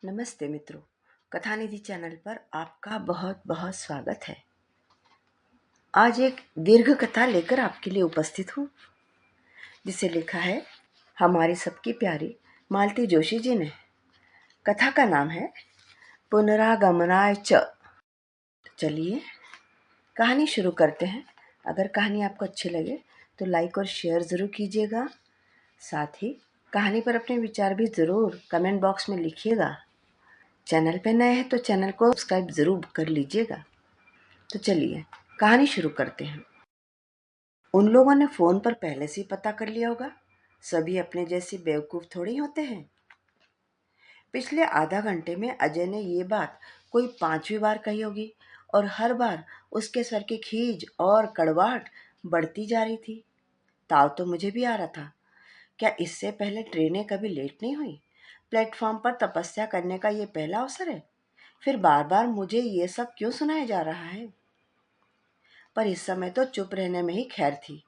नमस्ते मित्रों, कथानिधि चैनल पर आपका बहुत बहुत स्वागत है। आज एक दीर्घ कथा लेकर आपके लिए उपस्थित हूँ, जिसे लिखा है हमारी सबकी प्यारी मालती जोशी जी ने। कथा का नाम है पुनरागमनाय च। चलिए कहानी शुरू करते हैं। अगर कहानी आपको अच्छी लगे तो लाइक और शेयर ज़रूर कीजिएगा। साथ ही कहानी पर अपने विचार भी ज़रूर कमेंट बॉक्स में लिखिएगा। चैनल पर नए हैं तो चैनल को सब्सक्राइब ज़रूर कर लीजिएगा। तो चलिए कहानी शुरू करते हैं। उन लोगों ने फ़ोन पर पहले से ही पता कर लिया होगा। सभी अपने जैसे बेवकूफ़ थोड़ी होते हैं। पिछले आधा घंटे में अजय ने ये बात कोई 5वीं बार कही होगी और हर बार उसके सर की खीज और कड़वाहट बढ़ती जा रही थी। ताव तो मुझे भी आ रहा था। क्या इससे पहले ट्रेनें कभी लेट नहीं हुई? प्लेटफॉर्म पर तपस्या करने का ये पहला अवसर है। फिर बार बार मुझे ये सब क्यों सुनाया जा रहा है? पर इस समय तो चुप रहने में ही खैर थी।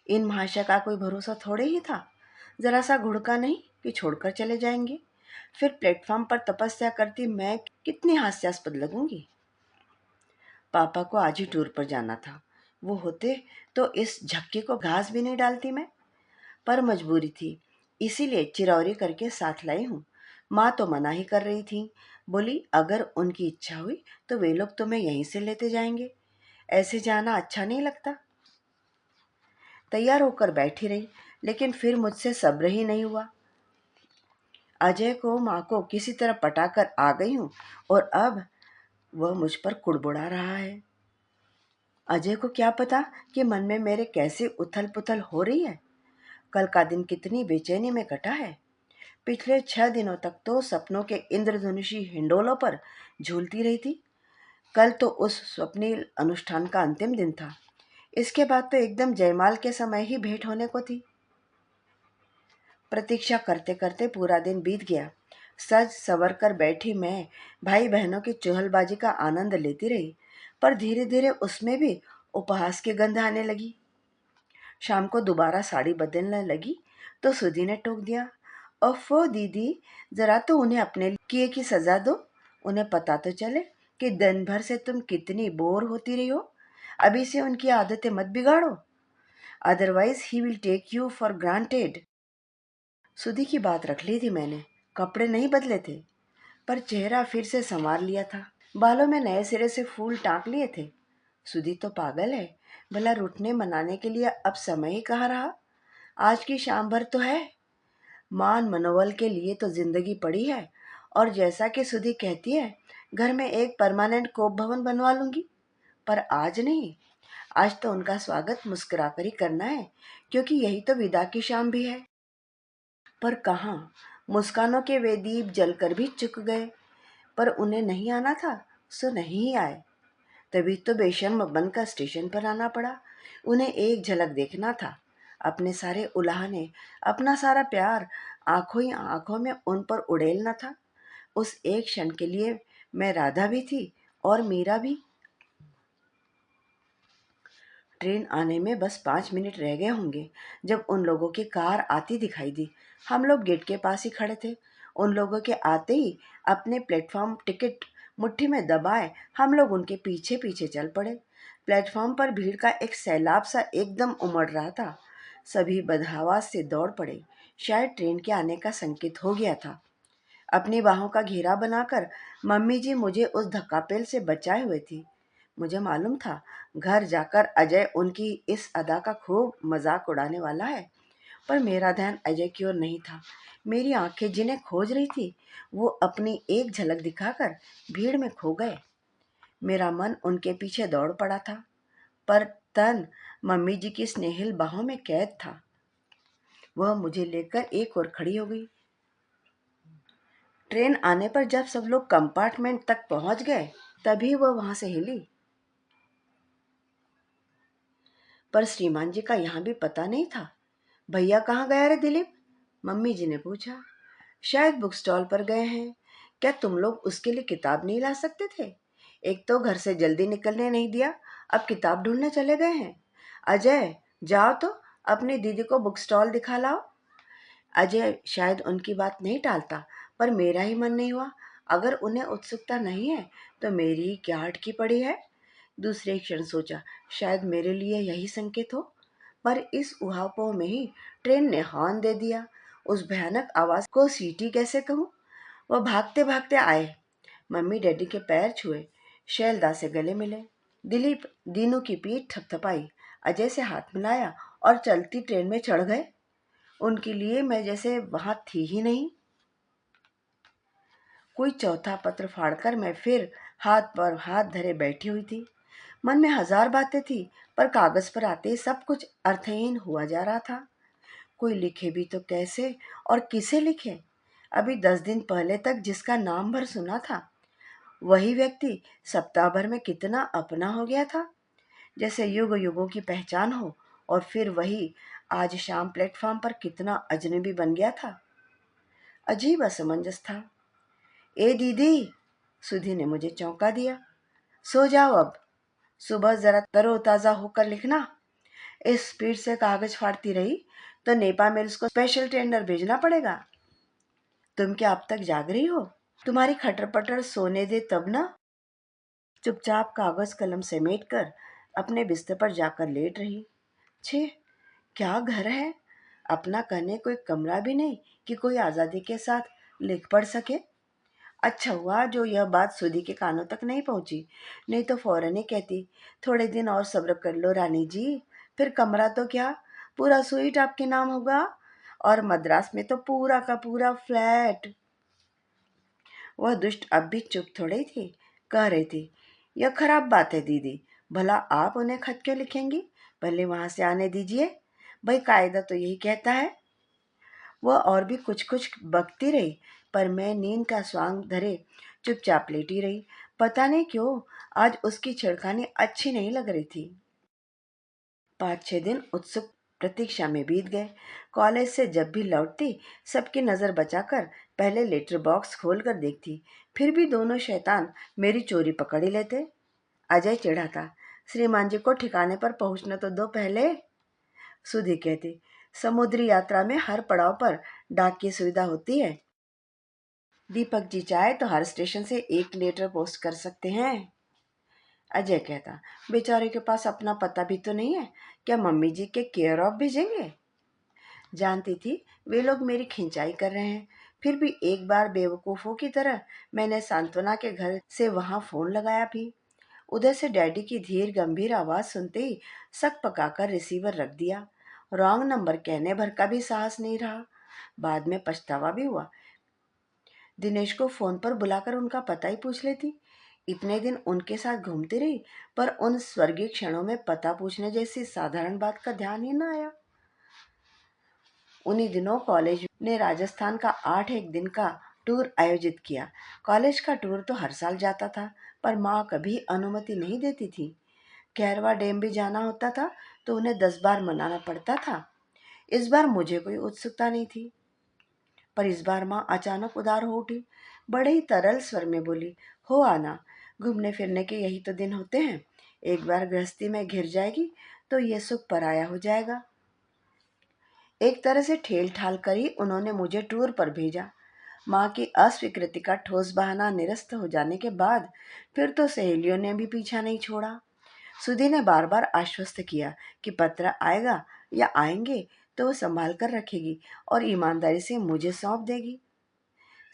इन महाशय का कोई भरोसा थोड़े ही था। जरा सा घुड़का नहीं कि छोड़कर चले जाएंगे। फिर प्लेटफॉर्म पर तपस्या करती मैं कितनी हास्यास्पद लगूंगी। पापा को आज ही टूर पर जाना था। वो होते तो इस झक्की को घास भी नहीं डालती मैं। पर मजबूरी थी, इसीलिए चिरौरी करके साथ लाई हूँ। माँ तो मना ही कर रही थी। बोली अगर उनकी इच्छा हुई तो वे लोग तुम्हें यहीं से लेते जाएंगे। ऐसे जाना अच्छा नहीं लगता। तैयार होकर बैठी रही, लेकिन फिर मुझसे सब्र ही नहीं हुआ। अजय को माँ को किसी तरह पटाकर आ गई हूँ और अब वह मुझ पर कुड़बुड़ा रहा है। अजय को क्या पता कि मन में मेरे कैसे उथल पुथल हो रही है। कल का दिन कितनी बेचैनी में कटा है। पिछले 6 दिनों तक तो सपनों के इंद्रधनुषी हिंडोलों पर झूलती रही थी। कल तो उस स्वप्निल अनुष्ठान का अंतिम दिन था। इसके बाद तो एकदम जयमाल के समय ही भेंट होने को थी। प्रतीक्षा करते करते पूरा दिन बीत गया। सज सवर कर बैठी मैं भाई बहनों की चुहलबाजी का आनंद लेती रही, पर धीरे धीरे उसमें भी उपहास की गंध आने लगी। शाम को दोबारा साड़ी बदलने लगी तो सुधी ने टोक दिया, ओफो दीदी, जरा तो उन्हें अपने किए की सजा दो। उन्हें पता तो चले कि दिन भर से तुम कितनी बोर होती रही हो। अभी से उनकी आदतें मत बिगाड़ो, otherwise he will take you for granted. Sudhi की बात रख ली थी मैंने। कपड़े नहीं बदले थे, पर चेहरा फिर से संवार लिया था। बालों में नए सिरे से फूल टाँक लिए थे। सुधी तो पागल है। भला रूठने मनाने के लिए अब समय ही कहाँ रहा। आज की शाम भर तो है। मान मनोबल के लिए तो जिंदगी पड़ी है। और जैसा कि सुधी कहती है, घर में एक परमानेंट कोप भवन बनवा लूंगी। पर आज नहीं। आज तो उनका स्वागत मुस्कुराकर ही करना है, क्योंकि यही तो विदा की शाम भी है। पर कहाँ, मुस्कानों के वे दीप जलकर भी चुक गए। पर उन्हें नहीं आना था, सो नहीं ही आए। तभी तो बेशर्म बनकर स्टेशन पर आना पड़ा। उन्हें एक झलक देखना था। अपने सारे उलाहने, अपना सारा प्यार आंखों ही आंखों में उन पर उड़ेलना था। उस एक क्षण के लिए मैं राधा भी थी और मीरा भी। ट्रेन आने में बस 5 मिनट रह गए होंगे जब उन लोगों की कार आती दिखाई दी। हम लोग गेट के पास ही खड़े थे। उन लोगों के आते ही अपने प्लेटफॉर्म टिकट मुट्ठी में दबाए हम लोग उनके पीछे पीछे चल पड़े। प्लेटफॉर्म पर भीड़ का एक सैलाब सा एकदम उमड़ रहा था। सभी बदहवास से दौड़ पड़े। शायद ट्रेन के आने का संकेत हो गया था। अपनी बाहों का घेरा बनाकर मम्मी जी मुझे उस धक्कापेल से बचाए हुए थी। मुझे मालूम था घर जाकर अजय उनकी इस अदा का खूब मजाक उड़ाने वाला है। पर मेरा ध्यान अजय की ओर नहीं था। मेरी आंखें जिन्हें खोज रही थी वो अपनी एक झलक दिखाकर भीड़ में खो गए। मेरा मन उनके पीछे दौड़ पड़ा था, पर तन मम्मी जी की स्नेहिल बाहों में कैद था। वह मुझे लेकर एक और खड़ी हो गई। ट्रेन आने पर जब सब लोग कंपार्टमेंट तक पहुंच गए तभी वह वहां से हिली। पर श्रीमान जी का यहाँ भी पता नहीं था। भैया कहाँ गया रे दिलीप? मम्मी जी ने पूछा। शायद बुक स्टॉल पर गए हैं। क्या तुम लोग उसके लिए किताब नहीं ला सकते थे? एक तो घर से जल्दी निकलने नहीं दिया, अब किताब ढूंढने चले गए हैं। अजय, जाओ तो अपनी दीदी को बुक स्टॉल दिखा लाओ। अजय शायद उनकी बात नहीं टालता, पर मेरा ही मन नहीं हुआ। अगर उन्हें उत्सुकता नहीं है तो मेरी ही क्या अटकी पड़ी है। दूसरे क्षण सोचा, शायद मेरे लिए यही संकेत हो। पर इस उहापोह में ही ट्रेन ने हॉर्न दे दिया। उस भयानक आवाज को सीटी कैसे कहूँ। वह भागते भागते आए, मम्मी डैडी के पैर छुए, शैलदा से गले मिले। दिलीप दीनू की पीठ थपथपाई, अजय से हाथ मिलाया और चलती ट्रेन में चढ़ गए। उनके लिए मैं जैसे वहां थी ही नहीं। कोई चौथा पत्र फाड़कर मैं फिर हाथ पर हाथ धरे बैठी हुई थी। मन में हजार बातें थी, पर कागज पर आते सब कुछ अर्थहीन हुआ जा रहा था। कोई लिखे भी तो कैसे और किसे लिखे। अभी 10 दिन पहले तक जिसका नाम भर सुना था, वही व्यक्ति सप्ताह भर में कितना अपना हो गया था, जैसे युग युगों की पहचान हो। और फिर वही आज शाम प्लेटफॉर्म पर कितना अजनबी बन गया था। अजीब असमंजस था। ए दीदी, सुधी ने मुझे चौंका दिया। सो जाओ अब, सुबह जरा तरोताजा होकर लिखना। इस स्पीड से कागज फाड़ती रही तो नेपा मिल्स को स्पेशल टेंडर भेजना पड़ेगा। तुम क्या अब तक जाग रही हो? तुम्हारी खटर पटर सोने दे तब ना। चुपचाप कागज कलम समेट कर अपने बिस्तर पर जाकर लेट रही। छे, क्या घर है। अपना कहने कोई कमरा भी नहीं कि कोई आज़ादी के साथ लिख पढ़ सके। अच्छा हुआ जो यह बात सुधी के कानों तक नहीं पहुंची, नहीं तो फौरन ही कहती, थोड़े दिन और सब्र कर लो रानी जी, फिर कमरा तो क्या, पूरा स्वीट आपके नाम होगा। और मद्रास में तो पूरा का पूरा फ्लैट। वह दुष्ट अब भी चुप थोड़ी थी, कह रही थी, यह खराब बात है दीदी, भला आप उन्हें खत क्यों लिखेंगी। पहले वहां से आने दीजिए, भाई कायदा तो यही कहता है। वह और भी कुछ कुछ बकती रही, पर मैं नींद का स्वांग धरे चुपचाप लेटी रही। पता नहीं क्यों आज उसकी छिड़खानी अच्छी नहीं लग रही थी। 5-6 दिन उत्सुक प्रतीक्षा में बीत गए। कॉलेज से जब भी लौटती सबकी नज़र बचाकर पहले लेटर बॉक्स खोल कर देखती, फिर भी दोनों शैतान मेरी चोरी पकड़ ही लेते। अजय चिढ़ा था, श्रीमान जी को ठिकाने पर पहुंचना तो दो पहले। सुधी कहती, समुद्री यात्रा में हर पड़ाव पर डाक की सुविधा होती है। दीपक जी चाहे तो हर स्टेशन से एक लेटर पोस्ट कर सकते हैं। अजय कहता, बेचारे के पास अपना पता भी तो नहीं है, क्या मम्मी जी के केयर ऑफ भेजेंगे। जानती थी वे लोग मेरी खिंचाई कर रहे हैं, फिर भी एक बार बेवकूफ़ों की तरह मैंने सांत्वना के घर से वहां फ़ोन लगाया भी। उधर से डैडी की धीर गंभीर आवाज़ सुनते ही सक पकाकर रिसीवर रख दिया। रॉन्ग नंबर कहने भर का भी साहस नहीं रहा। बाद में पछतावा भी हुआ। दिनेश को फ़ोन पर बुलाकर उनका पता ही पूछ लेती। इतने दिन उनके साथ घूमती रही, पर उन स्वर्गीय क्षणों में पता पूछने जैसी साधारण बात का ध्यान ही न आया। उन्हीं दिनों कॉलेज ने राजस्थान का 8 एक दिन का टूर आयोजित किया। कॉलेज का टूर तो हर साल जाता था, पर माँ कभी अनुमति नहीं देती थी। कैरवा डैम भी जाना होता था तो उन्हें 10 बार मनाना पड़ता था। इस बार मुझे कोई उत्सुकता नहीं थी, पर इस बार माँ अचानक उदार हो उठी। बड़े ही तरल स्वर में बोली, हो आना, घूमने फिरने के यही तो दिन होते हैं। एक बार गृहस्थी में घिर जाएगी तो ये सुख पराया हो जाएगा। एक तरह से ठेल ठाल कर ही उन्होंने मुझे टूर पर भेजा। माँ की अस्वीकृति का ठोस बहाना निरस्त हो जाने के बाद फिर तो सहेलियों ने भी पीछा नहीं छोड़ा। सुधी ने बार बार आश्वस्त किया कि पत्र आएगा या आएंगे तो वो संभाल कर रखेगी और ईमानदारी से मुझे सौंप देगी।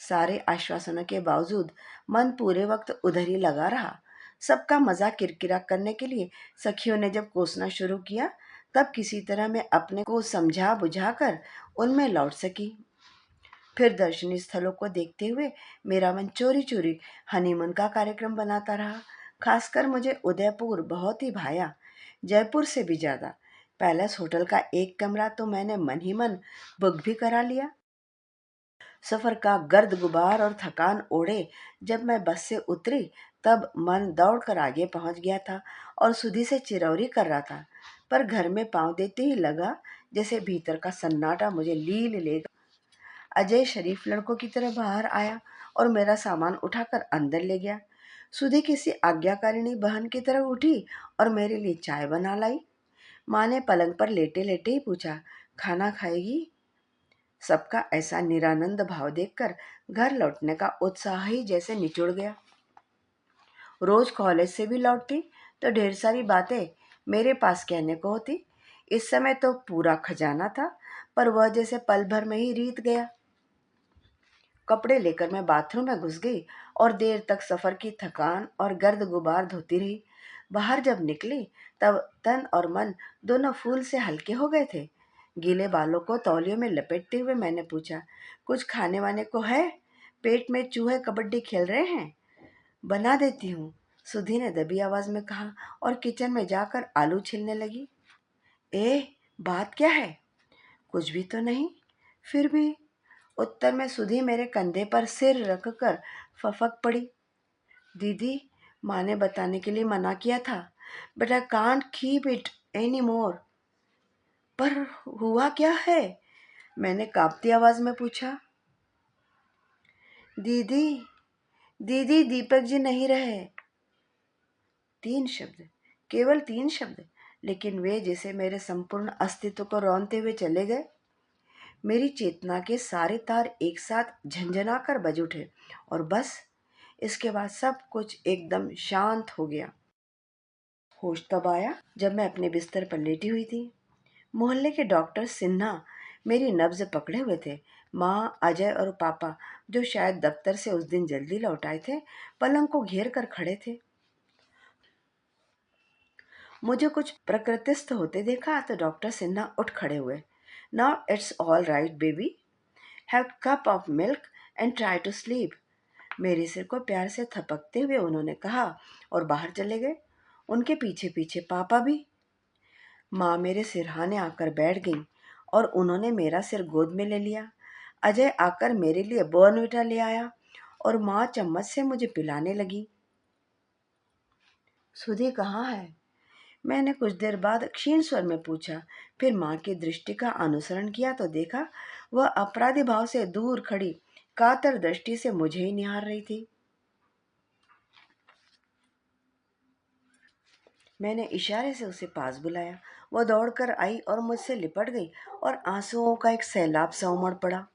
सारे आश्वासनों के बावजूद मन पूरे वक्त उधर ही लगा रहा। सबका मजाक किरकिरा करने के लिए सखियों ने जब कोसना शुरू किया, तब किसी तरह मैं अपने को समझा बुझाकर उनमें लौट सकी। फिर दर्शनीय स्थलों को देखते हुए मेरा मन चोरी चोरी हनीमून का कार्यक्रम बनाता रहा। खासकर मुझे उदयपुर बहुत ही भाया, जयपुर से भी ज्यादा। पैलेस होटल का एक कमरा तो मैंने मन ही मन बुक भी करा लिया। सफर का गर्द गुबार और थकान ओढ़े जब मैं बस से उतरी, तब मन दौड़कर आगे पहुंच गया था और सुधी से चिरौरी कर रहा था। पर घर में पांव देते ही लगा जैसे भीतर का सन्नाटा मुझे लील लेगा। अजय शरीफ लड़कों की तरह बाहर आया और मेरा सामान उठाकर अंदर ले गया। सुधी किसी आज्ञाकारिणी बहन की तरह उठी और मेरे लिए चाय बना लाई। माँ ने पलंग पर लेटे लेटे ही पूछा, खाना खाएगी? सबका ऐसा निरानंद भाव देखकर घर लौटने का उत्साह ही जैसे निचुड़ गया। रोज कॉलेज से भी लौटती तो ढेर सारी बातें मेरे पास कहने को होती। इस समय तो पूरा खजाना था, पर वह जैसे पल भर में ही रीत गया। कपड़े लेकर मैं बाथरूम में घुस गई और देर तक सफर की थकान और गर्द गुबार धोती रही। बाहर जब निकली तब तन और मन दोनों फूल से हल्के हो गए थे। गीले बालों को तौलियों में लपेटते हुए मैंने पूछा, कुछ खाने वाने को है? पेट में चूहे कबड्डी खेल रहे हैं। बना देती हूँ, सुधी ने दबी आवाज में कहा और किचन में जाकर आलू छीलने लगी। ए, बात क्या है? कुछ भी तो नहीं। फिर भी, उत्तर में सुधी मेरे कंधे पर सिर रखकर फफक पड़ी। दीदी, माँ ने बताने के लिए मना किया था, but I can't keep it any more. पर हुआ क्या है? मैंने कांपती आवाज में पूछा। दीदी, दीदी, दीपक जी नहीं रहे। 3 शब्द, केवल 3 शब्द, लेकिन वे जैसे मेरे संपूर्ण अस्तित्व को रौंदते हुए चले गए। मेरी चेतना के सारे तार एक साथ झंझना कर बज उठे और बस इसके बाद सब कुछ एकदम शांत हो गया। होश तब आया जब मैं अपने बिस्तर पर लेटी हुई थी। मोहल्ले के डॉक्टर सिन्हा मेरी नब्ज पकड़े हुए थे। माँ, अजय और पापा, जो शायद दफ्तर से उस दिन जल्दी लौट आए थे, पलंग को घेर कर खड़े थे। मुझे कुछ प्रकृतिस्थ होते देखा तो डॉक्टर सिन्हा उठ खड़े हुए। Now it's all right baby, have cup of milk and try to sleep. मेरे सिर को प्यार से थपकते हुए उन्होंने कहा और बाहर चले गए। उनके पीछे पीछे पापा भी। माँ मेरे सिरहाने आकर बैठ गई और उन्होंने मेरा सिर गोद में ले लिया। अजय आकर मेरे लिए बॉर्नविटा ले आया और माँ चम्मच से मुझे पिलाने लगी। सुधी कहाँ है? मैंने कुछ देर बाद क्षीण स्वर में पूछा। फिर माँ की दृष्टि का अनुसरण किया तो देखा वह अपराधी भाव से दूर खड़ी कातर दृष्टि से मुझे ही निहार रही थी। मैंने इशारे से उसे पास बुलाया। वह दौड़कर आई और मुझसे लिपट गई और आंसुओं का एक सैलाब सा उमड़ पड़ा।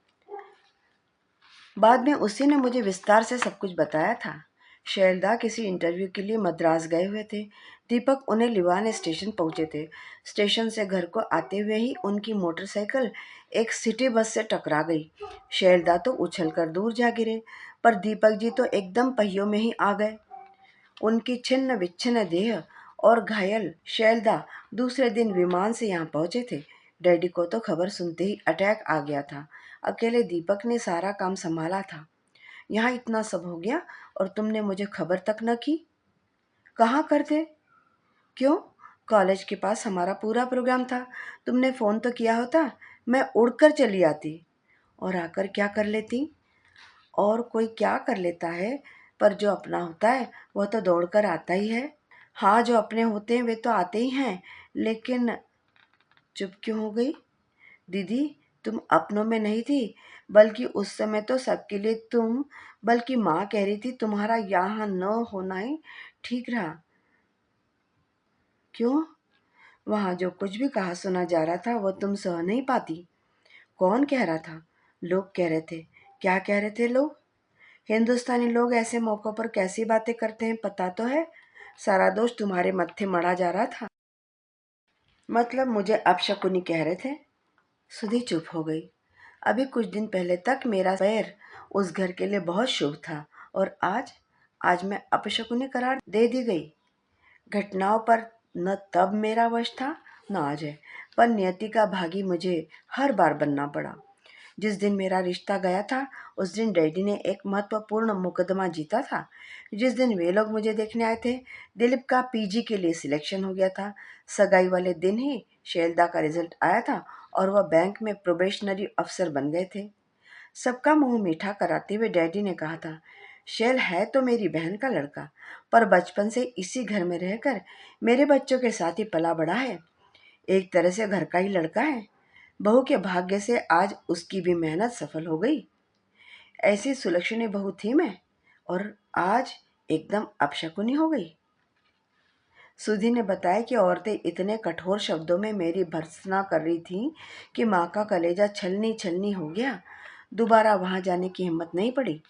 बाद में उसी ने मुझे विस्तार से सब कुछ बताया था। शैलदा किसी इंटरव्यू के लिए मद्रास गए हुए थे। दीपक उन्हें लिवान स्टेशन पहुंचे थे। स्टेशन से घर को आते हुए ही उनकी मोटरसाइकिल एक सिटी बस से टकरा गई। शैलदा तो उछलकर दूर जा गिरे, पर दीपक जी तो एकदम पहियों में ही आ गए। उनकी छिन्न विच्छिन्न देह और घायल शैलदा दूसरे दिन विमान से यहाँ पहुंचे थे। डैडी को तो खबर सुनते ही अटैक आ गया था। अकेले दीपक ने सारा काम संभाला था। यहाँ इतना सब हो गया और तुमने मुझे खबर तक न की। कहाँ करते? क्यों? कॉलेज के पास हमारा पूरा प्रोग्राम था। तुमने फ़ोन तो किया होता, मैं उड़कर चली आती। और आकर क्या कर लेती? और कोई क्या कर लेता है, पर जो अपना होता है वह तो दौड़कर आता ही है। हाँ, जो अपने होते हैं वे तो आते ही हैं, लेकिन चुप क्यों हो गई? दीदी, तुम अपनों में नहीं थी, बल्कि उस समय तो सबके लिए तुम, बल्कि माँ कह रही थी तुम्हारा यहाँ न होना ही ठीक रहा। क्यों? वहाँ जो कुछ भी कहा सुना जा रहा था वह तुम सह नहीं पाती। कौन कह रहा था? लोग कह रहे थे। क्या कह रहे थे लोग? हिंदुस्तानी लोग ऐसे मौक़ों पर कैसी बातें करते हैं पता तो है। सारा दोष तुम्हारे मत्थे मढ़ा जा रहा था। मतलब मुझे अपशकुनी कह रहे थे। सुधी चुप हो गई। अभी कुछ दिन पहले तक मेरा पैर उस घर के लिए बहुत शुभ था, और आज आज मैं अपशकुनी करार दे दी गई। घटनाओं पर न तब मेरा वश था न आज है, पर नियति का भागी मुझे हर बार बनना पड़ा। जिस दिन मेरा रिश्ता गया था उस दिन डैडी ने एक महत्वपूर्ण मुकदमा जीता था। जिस दिन वे लोग मुझे देखने आए थे, दिलीप का पीजी के लिए सिलेक्शन हो गया था। सगाई वाले दिन ही शैलदा का रिजल्ट आया था और वह बैंक में प्रोबेशनरी अफसर बन गए थे। सबका मुंह मीठा कराते हुए डैडी ने कहा था, शैल है तो मेरी बहन का लड़का, पर बचपन से इसी घर में रहकर मेरे बच्चों के साथ ही पला बड़ा है। एक तरह से घर का ही लड़का है। बहू के भाग्य से आज उसकी भी मेहनत सफल हो गई। ऐसी सुलक्षणी बहू थी मैं, और आज एकदम अपशकुनी हो गई। सुधी ने बताया कि औरतें इतने कठोर शब्दों में मेरी भर्त्सना कर रही थीं कि माँ का कलेजा छलनी छलनी हो गया। दोबारा वहाँ जाने की हिम्मत नहीं पड़ी।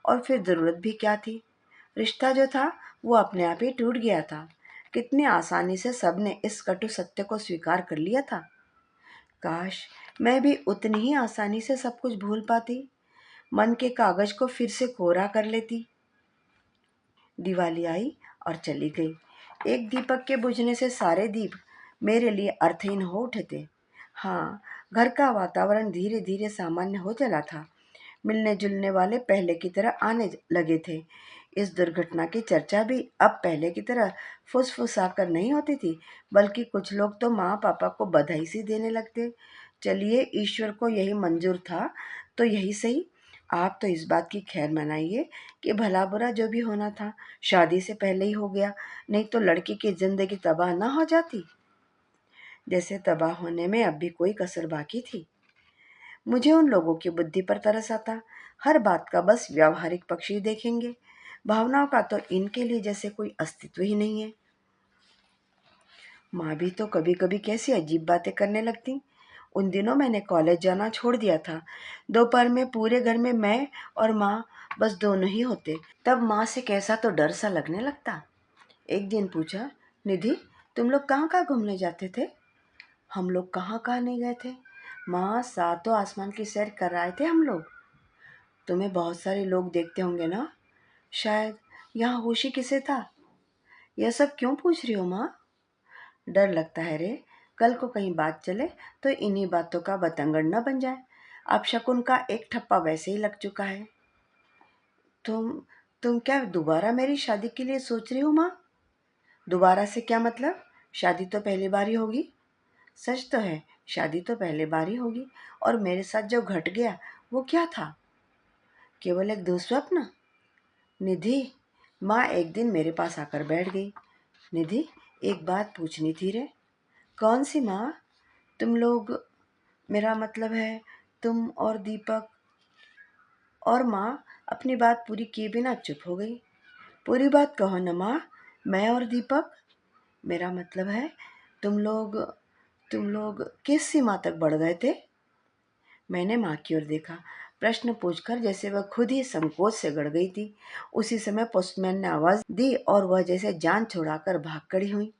और फिर ज़रूरत भी क्या थी? रिश्ता जो था वो अपने आप ही टूट गया था। कितनी आसानी से सबने इस कटु सत्य को स्वीकार कर लिया था। काश मैं भी उतनी ही आसानी से सब कुछ भूल पाती, मन के कागज को फिर से कोरा कर लेती। दिवाली आई और चली गई। एक दीपक के बुझने से सारे दीप मेरे लिए अर्थहीन हो उठे थे। हाँ, घर का वातावरण धीरे धीरे सामान्य हो चला था। मिलने जुलने वाले पहले की तरह आने लगे थे। इस दुर्घटना की चर्चा भी अब पहले की तरह फुसफुसा कर नहीं होती थी, बल्कि कुछ लोग तो माँ पापा को बधाई सी देने लगते। चलिए, ईश्वर को यही मंजूर था तो यही सही। आप तो इस बात की खैर मनाइए कि भला बुरा जो भी होना था शादी से पहले ही हो गया, नहीं तो लड़की की जिंदगी तबाह ना हो जाती, जैसे तबाह होने में अब भी कोई कसर बाकी थी। मुझे उन लोगों की बुद्धि पर तरस आता, हर बात का बस व्यावहारिक पक्ष ही देखेंगे। भावनाओं का तो इनके लिए जैसे कोई अस्तित्व ही नहीं है। माँ भी तो कभी कभी कैसी अजीब बातें करने लगती। उन दिनों मैंने कॉलेज जाना छोड़ दिया था। दोपहर में पूरे घर में मैं और माँ, बस दोनों ही होते। तब माँ से कैसा तो डर सा लगने लगता। एक दिन पूछा, निधि, तुम लोग कहाँ कहाँ घूमने जाते थे? हम लोग कहाँ कहाँ नहीं गए थे माँ, सातों आसमान की सैर कर आए थे हम लोग। तुम्हें बहुत सारे लोग देखते होंगे ना? शायद। यहाँ होशी किसे था? यह सब क्यों पूछ रही हो माँ? डर लगता है रे, कल को कहीं बात चले तो इन्हीं बातों का बतंगड़ न बन जाए। अब शकुन का एक ठप्पा वैसे ही लग चुका है। तुम तुम क्या दोबारा मेरी शादी के लिए सोच रही हो माँ? दोबारा से क्या मतलब? शादी तो पहली बार ही होगी। सच तो है, शादी तो पहली बार ही होगी। और मेरे साथ जो घट गया वो क्या था? केवल एक दुस्वप्न। निधि, माँ एक दिन मेरे पास आकर बैठ गई। निधि, एक बात पूछनी थी रे। कौन सी माँ? तुम लोग, मेरा मतलब है तुम और दीपक। और माँ अपनी बात पूरी किए बिना चुप हो गई। पूरी बात कहो न माँ। मैं और दीपक, मेरा मतलब है तुम लोग तुम लोग किस सीमा तक बढ़ गए थे? मैंने माँ की ओर देखा, प्रश्न पूछकर जैसे वह खुद ही संकोच से गड़ गई थी। उसी समय पोस्टमैन ने आवाज दी और वह जैसे जान छुड़ाकर भाग खड़ी हुई।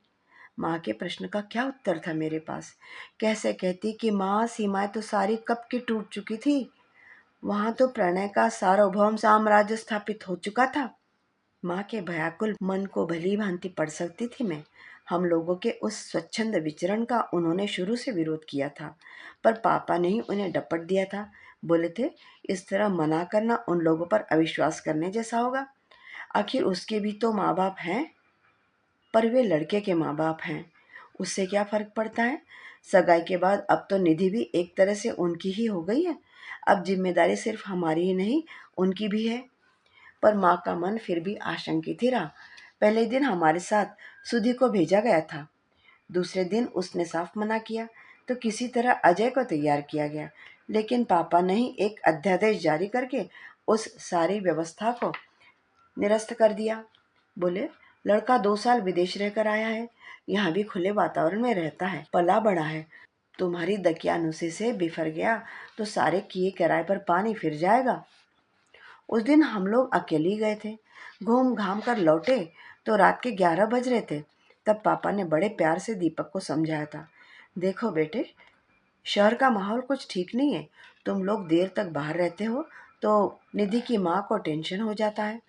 माँ के प्रश्न का क्या उत्तर था मेरे पास? कैसे कहती कि माँ, सीमाएं तो सारी कब की टूट चुकी थी। वहां तो प्रणय का सार्वभौम साम्राज्य स्थापित हो चुका था। माँ के भयाकुल मन को भली भांति पढ़ सकती थी मैं। हम लोगों के उस स्वच्छंद विचरण का उन्होंने शुरू से विरोध किया था, पर पापा ने ही उन्हें डपट दिया था। बोले थे, इस तरह मना करना उन लोगों पर अविश्वास करने जैसा होगा। आखिर उसके भी तो माँ बाप हैं। पर वे लड़के के माँ बाप हैं, उससे क्या फर्क पड़ता है? सगाई के बाद अब तो निधि भी एक तरह से उनकी ही हो गई है। अब जिम्मेदारी सिर्फ हमारी ही नहीं, उनकी भी है। पर माँ का मन फिर भी आशंकित ही रहा। पहले दिन हमारे साथ सुधी को भेजा गया था। दूसरे दिन उसने साफ मना किया, तो किसी तरह अजय को तैयार किया गया। लेकिन पापा ने ही एक अध्यादेश जारी करके उस सारी व्यवस्था को निरस्त कर दिया। बोले, लड़का 2 साल विदेश रहकर आया है, यहाँ भी खुले वातावरण में रहता है, पला बड़ा है। तुम्हारी दकियानुसी से बिफर गया तो सारे किए किराए पर पानी फिर जाएगा। उस दिन हम लोग अकेले ही गए थे। घूम घाम कर लौटे तो रात के 11 बज रहे थे। तब पापा ने बड़े प्यार से दीपक को समझाया था, देखो बेटे, शहर का माहौल कुछ ठीक नहीं है। तुम लोग देर तक बाहर रहते हो तो निधि की माँ को टेंशन हो जाता है।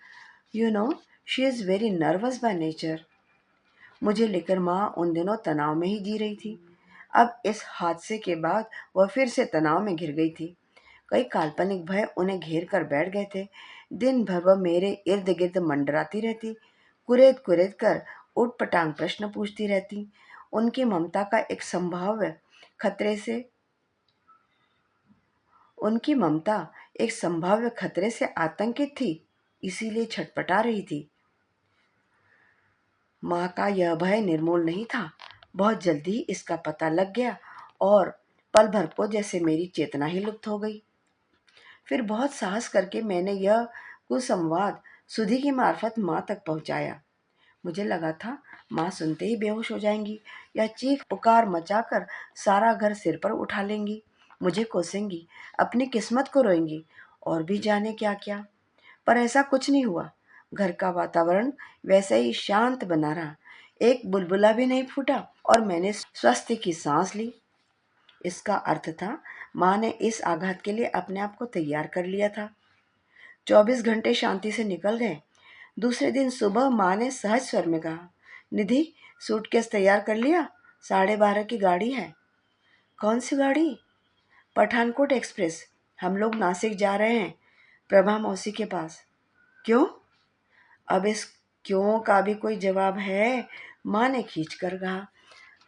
You know, she is very nervous by nature. मुझे लेकर माँ उन दिनों तनाव में ही जी रही थी। अब इस हादसे के बाद वह फिर से तनाव में घिर गई थी। कई काल्पनिक भय उन्हें घेर कर बैठ गए थे। दिन भर वह मेरे इर्द गिर्द मंडराती रहती, कुरेद कुरेद कर उठपटांग प्रश्न पूछती रहती। उनकी ममता का एक संभाव्य खतरे से उनकी ममता एक संभाव्य खतरे से आतंकित थी, इसीलिए छटपटा रही थी। माँ का यह भय निर्मूल नहीं था। बहुत जल्दी इसका पता लग गया और पल भर को जैसे मेरी चेतना ही लुप्त हो गई। फिर बहुत साहस करके मैंने यह कुसंवाद सुधी की मार्फत माँ तक पहुँचाया। मुझे लगा था माँ सुनते ही बेहोश हो जाएंगी या चीख पुकार मचाकर सारा घर सिर पर उठा लेंगी, मुझे कोसेंगी, अपनी किस्मत को रोएंगी और भी जाने क्या क्या। पर ऐसा कुछ नहीं हुआ। घर का वातावरण वैसे ही शांत बना रहा, एक बुलबुला भी नहीं फूटा और मैंने स्वस्थ की सांस ली। इसका अर्थ था माँ ने इस आघात के लिए अपने आप को तैयार कर लिया था। 24 घंटे शांति से निकल गए। दूसरे दिन सुबह माँ ने सहज स्वर में कहा, निधि, सूटकेस तैयार कर लिया? 12:30 की गाड़ी है। कौन सी गाड़ी? पठानकोट एक्सप्रेस। हम लोग नासिक जा रहे हैं, प्रभा मौसी के पास। क्यों? अब इस क्यों का भी कोई जवाब है? माँ ने खींच कर कहा।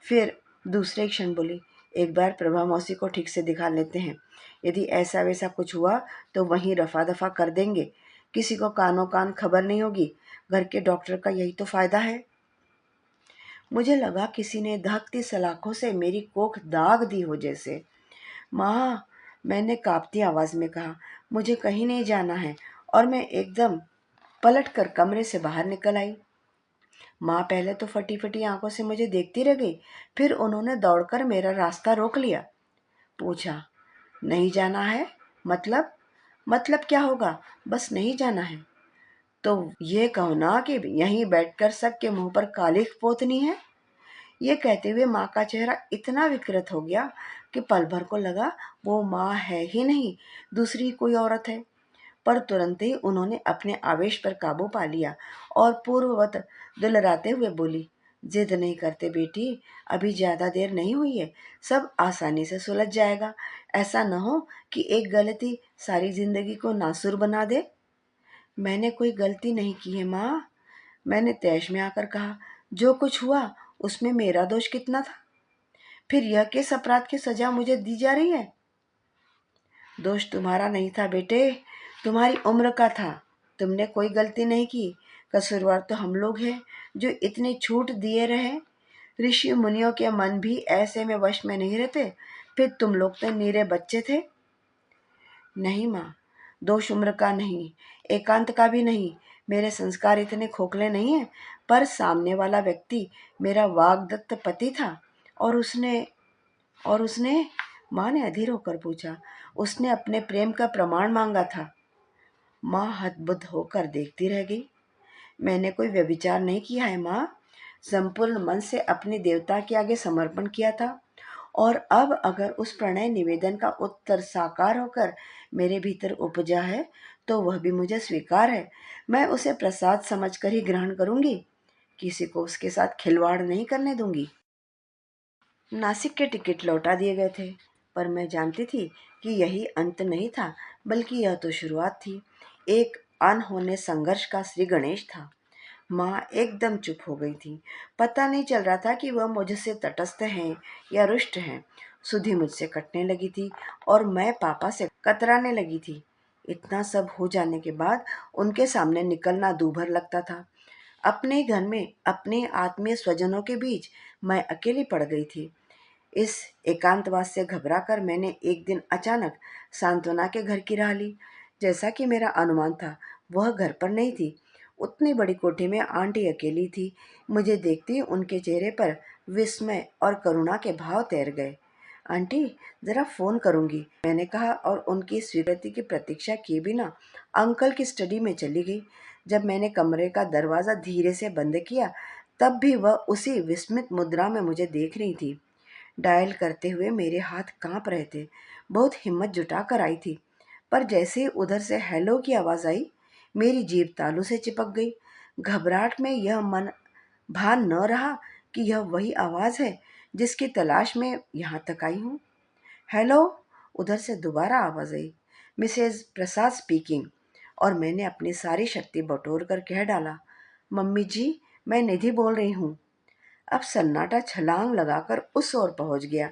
फिर दूसरे क्षण बोली, एक बार प्रभा मौसी को ठीक से दिखा लेते हैं। यदि ऐसा वैसा कुछ हुआ तो वहीं रफा दफा कर देंगे, किसी को कानों कान खबर नहीं होगी। घर के डॉक्टर का यही तो फायदा है। मुझे लगा किसी ने दहकती सलाखों से मेरी कोख दाग दी हो जैसे। माँ, मैंने कांपती आवाज में कहा, मुझे कहीं नहीं जाना है। और मैं एकदम पलट कर कमरे से बाहर निकल आई। माँ पहले तो फटी फटी आंखों से मुझे देखती रह गई, फिर उन्होंने दौड़कर मेरा रास्ता रोक लिया। पूछा, नहीं जाना है? मतलब? मतलब क्या होगा? बस नहीं जाना है तो ये कहो ना कि यहीं बैठकर सबके मुंह पर कालिख पोतनी है। ये कहते हुए माँ का चेहरा इतना विकृत हो गया कि पल भर को लगा वो माँ है ही नहीं, दूसरी कोई औरत है। पर तुरंत ही उन्होंने अपने आवेश पर काबू पा लिया और पूर्ववत दुलराते हुए बोली, जिद नहीं करते बेटी, अभी ज्यादा देर नहीं हुई है, सब आसानी से सुलझ जाएगा। ऐसा न हो कि एक गलती सारी जिंदगी को नासुर बना दे। मैंने कोई गलती नहीं की है माँ, मैंने तैश में आकर कहा। जो कुछ हुआ उसमें मेरा दोष कितना था? फिर यह किस अपराध की सजा मुझे दी जा रही है? दोष तुम्हारा नहीं था बेटे, तुम्हारी उम्र का था। तुमने कोई गलती नहीं की, कसूरवार तो हम लोग हैं जो इतनी छूट दिए रहे। ऋषि मुनियों के मन भी ऐसे में वश में नहीं रहते, फिर तुम लोग तो नीरे बच्चे थे। नहीं माँ, दोष उम्र का नहीं, एकांत का भी नहीं। मेरे संस्कार इतने खोखले नहीं हैं, पर सामने वाला व्यक्ति मेरा वाग्दत्त पति था। और उसने माँ ने अधीर होकर पूछा, उसने अपने प्रेम का प्रमाण मांगा था। माँ हतबुद्ध होकर देखती रह गई। मैंने कोई व्यभिचार नहीं किया है माँ, संपूर्ण मन से अपने देवता के आगे समर्पण किया था। और अब अगर उस प्रणय निवेदन का उत्तर साकार होकर मेरे भीतर उपजा है तो वह भी मुझे स्वीकार है। मैं उसे प्रसाद समझकर ही ग्रहण करूंगी, किसी को उसके साथ खिलवाड़ नहीं करने दूंगी। नासिक के टिकट लौटा दिए गए थे, पर मैं जानती थी कि यही अंत नहीं था, बल्कि यह तो शुरुआत थी। एक अनहोने संघर्ष का श्री गणेश था। माँ एकदम चुप हो गई थी। पता नहीं चल रहा था कि वह मुझसे तटस्थ हैं या रुष्ट हैं। सुधि मुझसे कटने लगी थी और मैं पापा से कतराने लगी थी। इतना सब हो जाने के बाद उनके सामने निकलना दूभर लगता था। अपने घर में अपने आत्मीय स्वजनों के बीच मैं अकेली पड़ गई थी। इस एकांतवास से घबराकर मैंने एक दिन अचानक सांत्वना के घर की राह ली। जैसा कि मेरा अनुमान था, वह घर पर नहीं थी। उतनी बड़ी कोठी में आंटी अकेली थी। मुझे देखते ही उनके चेहरे पर विस्मय और करुणा के भाव तैर गए। आंटी, जरा फोन करूंगी, मैंने कहा और उनकी स्वीकृति की प्रतीक्षा किए बिना अंकल की स्टडी में चली गई। जब मैंने कमरे का दरवाजा धीरे से बंद किया, तब भी वह उसी विस्मित मुद्रा में मुझे देख रही थी। डायल करते हुए मेरे हाथ कांप रहे थे। बहुत हिम्मत जुटा कर आई थी, पर जैसे ही उधर से हेलो की आवाज़ आई, मेरी जीभ तालू से चिपक गई। घबराहट में यह मन भान न रहा कि यह वही आवाज़ है जिसकी तलाश में यहाँ तक आई हूँ। हेलो, उधर से दोबारा आवाज़ आई, मिसेज प्रसाद स्पीकिंग। और मैंने अपनी सारी शक्ति बटोर कर कह डाला, मम्मी जी, मैं निधि बोल रही हूँ। अब सन्नाटा छलांग लगाकर उस ओर पहुंच गया।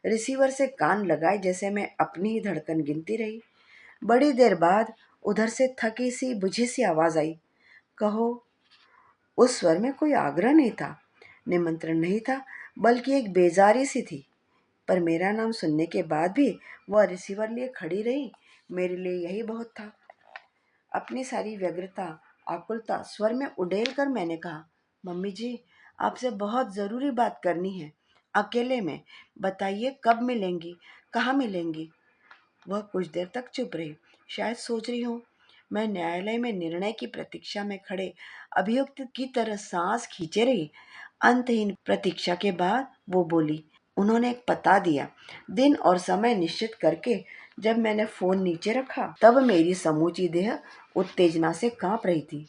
रिसीवर से कान लगाए जैसे मैं अपनी ही धड़कन गिनती रही। बड़ी देर बाद उधर से थकी सी बुझी सी आवाज आई, कहो। उस स्वर में कोई आग्रह नहीं था, निमंत्रण नहीं था, बल्कि एक बेजारी सी थी। पर मेरा नाम सुनने के बाद भी वह रिसीवर लिए खड़ी रही। मेरे लिए यही बहुत था। अपनी सारी व्यग्रता, आकुलता स्वर में उड़ेल कर मैंने कहा, मम्मी जी, आपसे बहुत ज़रूरी बात करनी है, अकेले में। बताइए कब मिलेंगी, कहाँ मिलेंगी? वह कुछ देर तक चुप रही, शायद सोच रही हो। मैं न्यायालय में निर्णय की प्रतीक्षा में खड़े अभियुक्त की तरह सांस खींचे रही। अंतहीन प्रतीक्षा के बाद वो बोली, उन्होंने एक पता दिया। दिन और समय निश्चित करके जब मैंने फोन नीचे रखा, तब मेरी समूची देह उत्तेजना से कांप रही थी।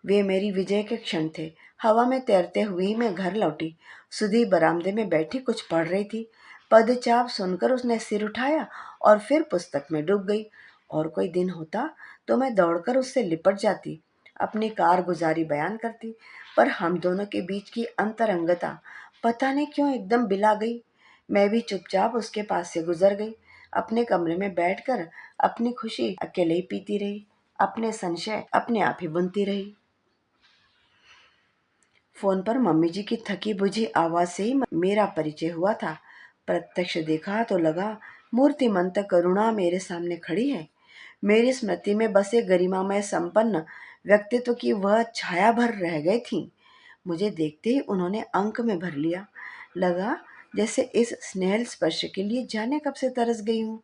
वे मेरी विजय के क्षण थे। हवा में तैरते हुए ही मैं घर लौटी। सुधी बरामदे में बैठी कुछ पढ़ रही थी। पदचाप सुनकर उसने सिर उठाया और फिर पुस्तक में डूब गई। और कोई दिन होता तो मैं दौड़कर उससे लिपट जाती, अपनी कारगुजारी बयान करती, पर हम दोनों के बीच की अंतरंगता पता नहीं क्यों एकदम बिला गई। मैं भी चुपचाप उसके पास से गुजर गई। अपने कमरे में बैठकर अपनी खुशी अकेले ही पीती रही, अपने संशय अपने आप ही बुनती रही। फोन पर मम्मी जी की थकी बुझी आवाज से ही मेरा परिचय हुआ था। प्रत्यक्ष देखा तो लगा मूर्तिमंत करुणा मेरे सामने खड़ी है। मेरी स्मृति में बसे गरिमामय संपन्न व्यक्तित्व की वह छाया भर रह गई थी। मुझे देखते ही उन्होंने अंक में भर लिया। लगा जैसे इस स्नेहल स्पर्श के लिए जाने कब से तरस गई हूँ।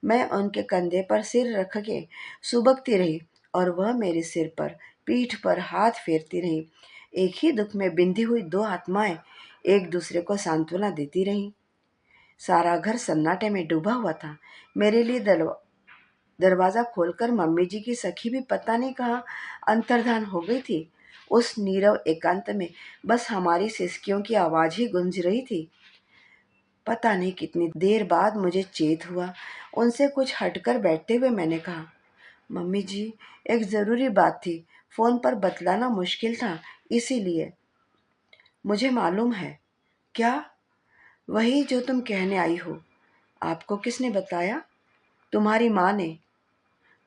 मैं उनके कंधे पर सिर रख के सुबकती रही और वह मेरे सिर पर, पीठ पर हाथ फेरती रही। एक ही दुख में बिंधी हुई दो आत्माएं एक दूसरे को सांत्वना देती रहीं। सारा घर सन्नाटे में डूबा हुआ था। मेरे लिए दरवाजा खोलकर मम्मी जी की सखी भी पता नहीं कहाँ अंतर्धान हो गई थी। उस नीरव एकांत में बस हमारी सिसकियों की आवाज ही गूंज रही थी। पता नहीं कितनी देर बाद मुझे चेत हुआ। उनसे कुछ हटकर बैठते हुए मैंने कहा, मम्मी जी, एक जरूरी बात थी, फोन पर बतलाना मुश्किल था, इसीलिए। मुझे मालूम है। क्या? वही जो तुम कहने आई हो। आपको किसने बताया? तुम्हारी माँ ने।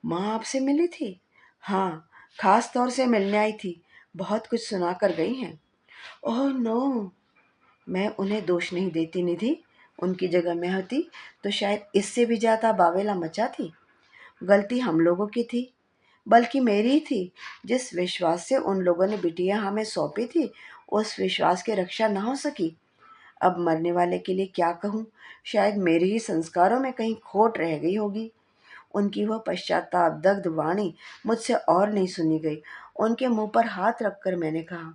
माँ आपसे मिली थी? हाँ, खास तौर से मिलने आई थी। बहुत कुछ सुना कर गई हैं। Oh no. मैं उन्हें दोष नहीं देती निधि। उनकी जगह मैं होती तो शायद इससे भी ज्यादा बावेला मचाती। गलती हम लोगों की थी, बल्कि मेरी ही थी। जिस विश्वास से उन लोगों ने बिटिया हमें सौंपी थी, उस विश्वास की रक्षा न हो सकी। अब मरने वाले के लिए क्या कहूँ? शायद मेरे ही संस्कारों में कहीं खोट रह गई होगी। उनकी वह पश्चाताप दग्ध वाणी मुझसे और नहीं सुनी गई। उनके मुंह पर हाथ रखकर मैंने कहा,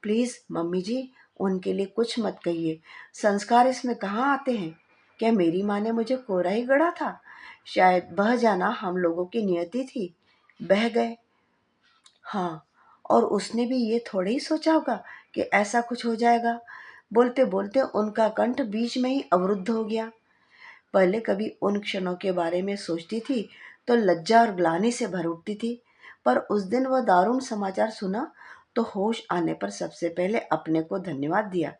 प्लीज मम्मी जी, उनके लिए कुछ मत कहिए। संस्कार इसमें कहाँ आते हैं? क्या मेरी माँ ने मुझे कोरा ही गढ़ा था? शायद बह जाना हम लोगों की नियति थी। बह गए। हाँ, और उसने भी ये थोड़े ही सोचा होगा कि ऐसा कुछ हो जाएगा। बोलते बोलते उनका कंठ बीच में ही अवरुद्ध हो गया। पहले कभी उन क्षणों के बारे में सोचती थी तो लज्जा और ग्लानि से भर उठती थी, पर उस दिन वह दारुण समाचार सुना तो होश आने पर सबसे पहले अपने को धन्यवाद दिया।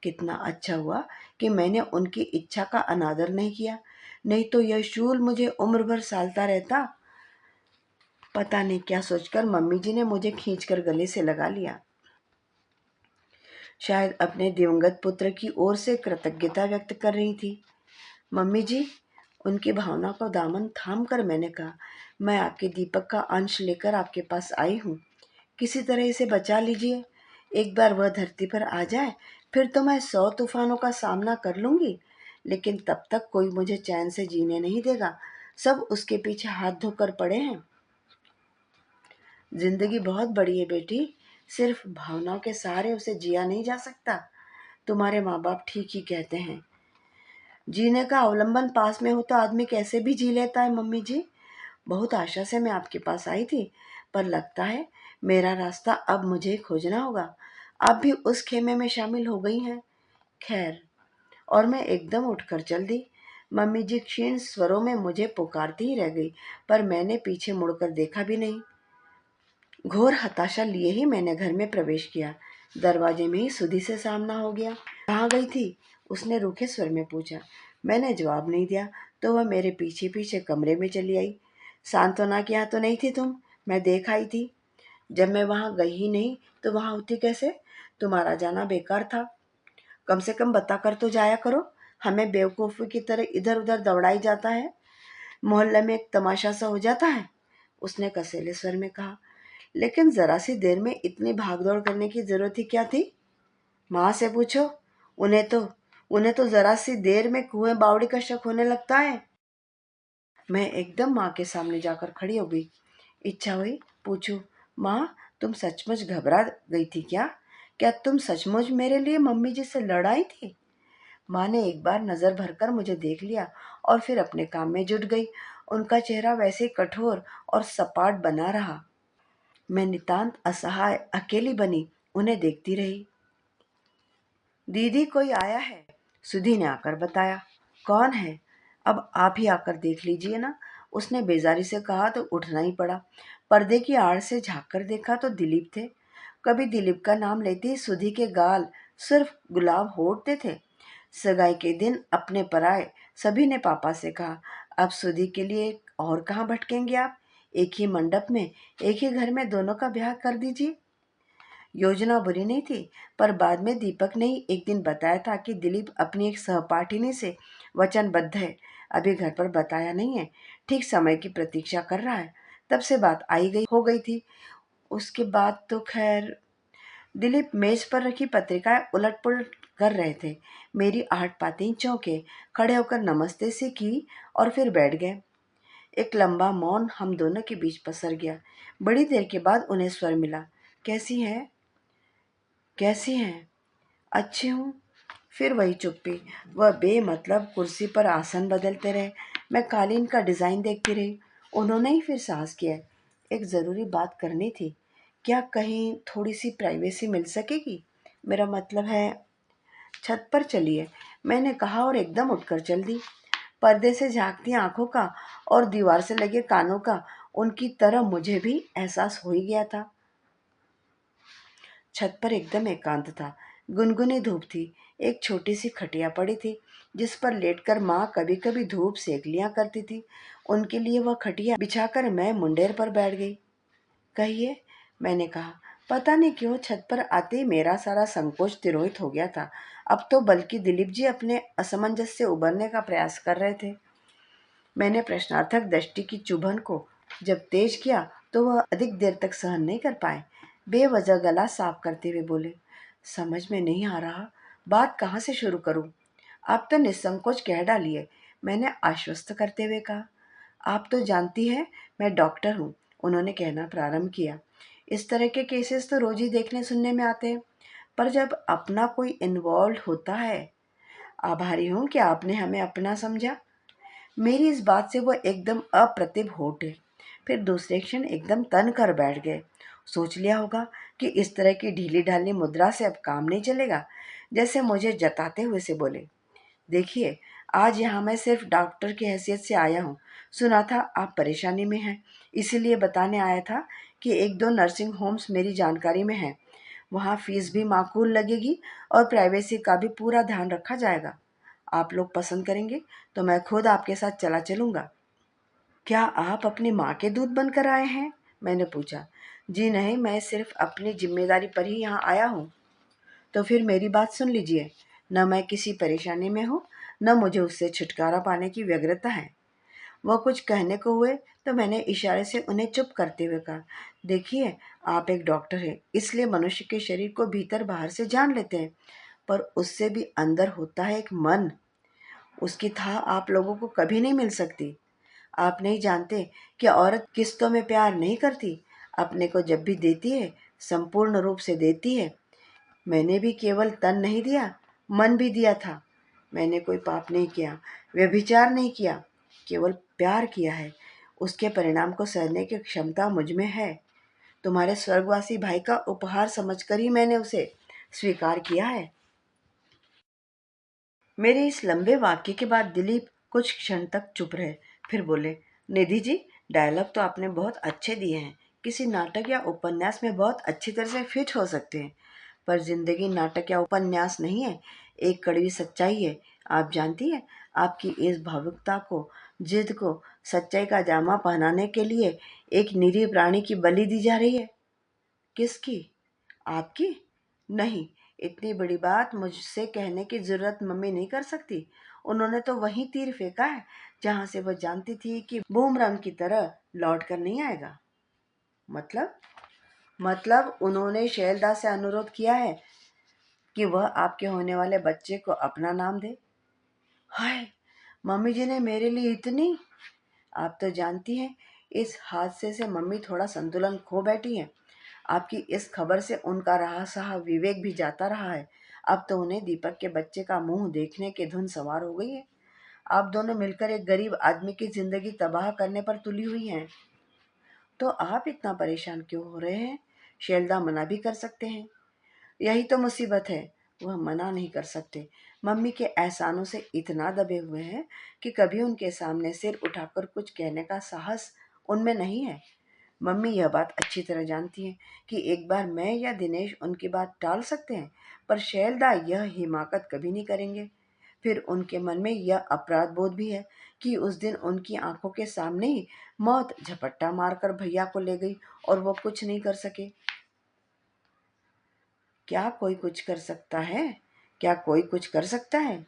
कितना अच्छा हुआ कि मैंने उनकी इच्छा का अनादर नहीं किया, नहीं तो यह शूल मुझे उम्र भर सालता रहता। पता नहीं क्या सोचकर मम्मी जी ने मुझे खींचकर गले से लगा लिया। शायद अपने दिवंगत पुत्र की ओर से कृतज्ञता व्यक्त कर रही थी। मम्मी जी, उनकी भावना को दामन थाम कर मैंने कहा, मैं आपके दीपक का अंश लेकर आपके पास आई हूँ। किसी तरह इसे बचा लीजिए। एक बार वह धरती पर आ जाए फिर तो मैं 100 तूफानों का सामना कर लूंगी, लेकिन तब तक कोई मुझे चैन से जीने नहीं देगा। सब उसके पीछे हाथ धोकर पड़े हैं। जिंदगी बहुत बड़ी है बेटी, सिर्फ भावनाओं के सहारे उसे जिया नहीं जा सकता। तुम्हारे माँ बाप ठीक ही कहते हैं। जीने का अवलंबन पास में हो तो आदमी कैसे भी जी लेता है मम्मी जी। बहुत आशा से मैं आपके पास आई थी, पर लगता है मेरा रास्ता अब मुझे खोजना होगा। आप भी उस खेमे में शामिल हो गई हैं। खैर, और मैं एकदम उठकर चल दी। मम्मी जी क्षीण स्वरों में मुझे पुकारती ही रह गई, पर मैंने पीछे मुड़कर देखा भी नहीं। घोर हताशा लिए ही मैंने घर में प्रवेश किया। दरवाजे में ही सुधी से सामना हो गया। कहाँ गई थी? उसने रूखे स्वर में पूछा। मैंने जवाब नहीं दिया तो वह मेरे पीछे पीछे कमरे में चली आई। सांत्वना के यहाँ तो नहीं थी तुम? मैं देख आई थी। जब मैं वहां गई ही नहीं तो वहां होती कैसे? तुम्हारा जाना बेकार था। कम से कम बता कर तो जाया करो। हमें बेवकूफ़ी की तरह इधर उधर दौड़ाई जाता है। मोहल्ले में एक तमाशा सा हो जाता है, उसने कसेले स्वर में कहा। लेकिन जरा सी देर में इतनी भागदौड़ करने की जरूरत ही क्या थी? माँ से पूछो, उन्हें तो उन्हें तो जरा सी देर में कुएं बावड़ी का शक होने लगता है। मैं एकदम माँ के सामने जाकर खड़ी हो गई। इच्छा हुई पूछूं, माँ, तुम सचमुच घबरा गई थी क्या? क्या तुम सचमुच मेरे लिए मम्मी जी से लड़ाई थी? माँ ने एक बार नजर भरकर मुझे देख लिया और फिर अपने काम में जुट गई। उनका चेहरा वैसे ही कठोर और सपाट बना रहा। मैं नितांत असहाय अकेली बनी उन्हें देखती रही। दीदी, कोई आया है, सुधी ने आकर बताया। कौन है? अब आप ही आकर देख लीजिए ना, उसने बेजारी से कहा तो उठना ही पड़ा। पर्दे की आड़ से झांक कर देखा तो दिलीप थे। कभी दिलीप का नाम लेते ही सुधी के गाल सिर्फ गुलाब होते थे। सगाई के दिन अपने पराए सभी ने पापा से कहा, अब सुधी के लिए और कहाँ भटकेंगे आप? एक ही मंडप में, एक ही घर में दोनों का ब्याह कर दीजिए। योजना बुरी नहीं थी, पर बाद में दीपक ने ही एक दिन बताया था कि दिलीप अपनी एक सहपाठिनी से वचनबद्ध है। अभी घर पर बताया नहीं है, ठीक समय की प्रतीक्षा कर रहा है। तब से बात आई गई हो गई थी। उसके बाद तो खैर। दिलीप मेज पर रखी पत्रिकाएं उलट पुलट कर रहे थे। मेरी आहट पाते ही चौंके, खड़े होकर नमस्ते से की और फिर बैठ गए। एक लंबा मौन हम दोनों के बीच पसर गया। बड़ी देर के बाद उन्हें स्वर मिला, कैसी है? कैसी हैं? अच्छी हूँ। फिर वही चुप्पी। वह बेमतलब कुर्सी पर आसन बदलते रहे। मैं कालीन का डिजाइन देखती रही। उन्होंने ही फिर साहस किया, एक जरूरी बात करनी थी। क्या कहीं थोड़ी सी प्राइवेसी मिल सकेगी? मेरा मतलब है, छत पर चलिए, मैंने कहा और एकदम उठकर चल दी। पर्दे से झांकती आंखों का और दीवार से लगे कानों का उनकी तरह मुझे भी एहसास हो ही गया था। छत पर एकदम एकांत था। गुनगुनी धूप थी। एक छोटी सी खटिया पड़ी थी जिस पर लेटकर माँ कभी कभी धूप सेक लिया करती थी। उनके लिए वह खटिया बिछाकर मैं मुंडेर पर बैठ गई। कहिए, मैंने कहा। पता नहीं क्यों छत पर आते ही मेरा सारा संकोच तिरोहित हो गया था। अब तो बल्कि दिलीप जी अपने असमंजस से उबरने का प्रयास कर रहे थे। मैंने प्रश्नार्थक दृष्टि की चुभन को जब तेज किया तो वह अधिक देर तक सहन नहीं कर पाए। बेवजह गला साफ करते हुए बोले, समझ में नहीं आ रहा, बात कहाँ से शुरू करूं? आप तो निसंकोच कह डालिए, मैंने आश्वस्त करते हुए कहा। आप तो जानती हैं, मैं डॉक्टर हूँ, उन्होंने कहना प्रारंभ किया। इस तरह के केसेस तो रोज ही देखने सुनने में आते हैं, पर जब अपना कोई इन्वॉल्व होता है। आभारी हूँ कि आपने हमें अपना समझा। मेरी इस बात से वो एकदम अप्रतिभ हो उठे। फिर दूसरे क्षण एकदम तन कर बैठ गए। सोच लिया होगा कि इस तरह की ढीली ढाली मुद्रा से अब काम नहीं चलेगा। जैसे मुझे जताते हुए से बोले, देखिए, आज यहाँ मैं सिर्फ डॉक्टर की हैसियत से आया हूँ। सुना था आप परेशानी में हैं, इसीलिए बताने आया था कि एक दो नर्सिंग होम्स मेरी जानकारी में हैं। वहाँ फीस भी माकूल लगेगी और प्राइवेसी का भी पूरा ध्यान रखा जाएगा। आप लोग पसंद करेंगे तो मैं खुद आपके साथ चला चलूँगा। क्या आप अपनी माँ के दूध बनकर आए हैं? मैंने पूछा। जी नहीं, मैं सिर्फ अपनी जिम्मेदारी पर ही यहाँ आया हूँ। तो फिर मेरी बात सुन लीजिए। न मैं किसी परेशानी में हूँ, न मुझे उससे छुटकारा पाने की व्यग्रता है। वह कुछ कहने को हुए तो मैंने इशारे से उन्हें चुप करते हुए कहा, देखिए, आप एक डॉक्टर हैं, इसलिए मनुष्य के शरीर को भीतर बाहर से जान लेते हैं, पर उससे भी अंदर होता है एक मन। उसकी था आप लोगों को कभी नहीं मिल सकती। आप नहीं जानते कि औरत किस्तों में प्यार नहीं करती, अपने को जब भी देती है संपूर्ण रूप से देती है। मैंने भी केवल तन नहीं दिया, मन भी दिया था। मैंने कोई पाप नहीं किया, व्यभिचार नहीं किया, केवल प्यार किया है। उसके परिणाम को सहने की क्षमता मुझ में है। तुम्हारे स्वर्गवासी भाई का उपहार समझकर ही मैंने उसे स्वीकार किया है। मेरे इस लंबे वाक्य के बाद दिलीप कुछ क्षण तक चुप रहे। फिर बोले, निधि जी, डायलॉग तो आपने बहुत अच्छे दिए हैं, किसी नाटक या उपन्यास में बहुत अच्छी तरह से फिट हो सकते हैं, पर जिंदगी नाटक या उपन्यास नहीं है, एक कड़वी सच्चाई है। आप जानती हैं, आपकी इस भावुकता को, जिद को सच्चाई का जामा पहनाने के लिए एक निरीह प्राणी की बलि दी जा रही है। किसकी? आपकी? नहीं, इतनी बड़ी बात मुझसे कहने की जरूरत मम्मी नहीं कर सकती। उन्होंने तो वहीं तीर फेंका है जहां से वह जानती थी कि बूमरंग की तरह लौट कर नहीं आएगा। मतलब? उन्होंने शैलदास से अनुरोध किया है कि वह आपके होने वाले बच्चे को अपना नाम दे। हाय, मम्मी जी ने मेरे लिए इतनी। आप तो जानती हैं, इस हादसे से मम्मी थोड़ा संतुलन खो बैठी हैं। आपकी इस खबर से उनका रहा सहा विवेक भी जाता रहा है। अब तो उन्हें दीपक के बच्चे का मुंह देखने की धुन सवार हो गई है। आप दोनों मिलकर एक गरीब आदमी की जिंदगी तबाह करने पर तुली हुई हैं। तो आप इतना परेशान क्यों हो रहे हैं? शेल्दा मना भी कर सकते हैं। यही तो मुसीबत है, वह मना नहीं कर सकते। मम्मी के एहसानों से इतना दबे हुए हैं कि कभी उनके सामने सिर उठाकर कुछ कहने का साहस उनमें नहीं है। मम्मी यह बात अच्छी तरह जानती हैं कि एक बार मैं या दिनेश उनकी बात टाल सकते हैं, पर शैलदा यह हिमाकत कभी नहीं करेंगे। फिर उनके मन में यह अपराध बोध भी है कि उस दिन उनकी आंखों के सामने ही मौत झपट्टा मारकर भैया को ले गई और वो कुछ नहीं कर सके। क्या कोई कुछ कर सकता है? क्या कोई कुछ कर सकता है?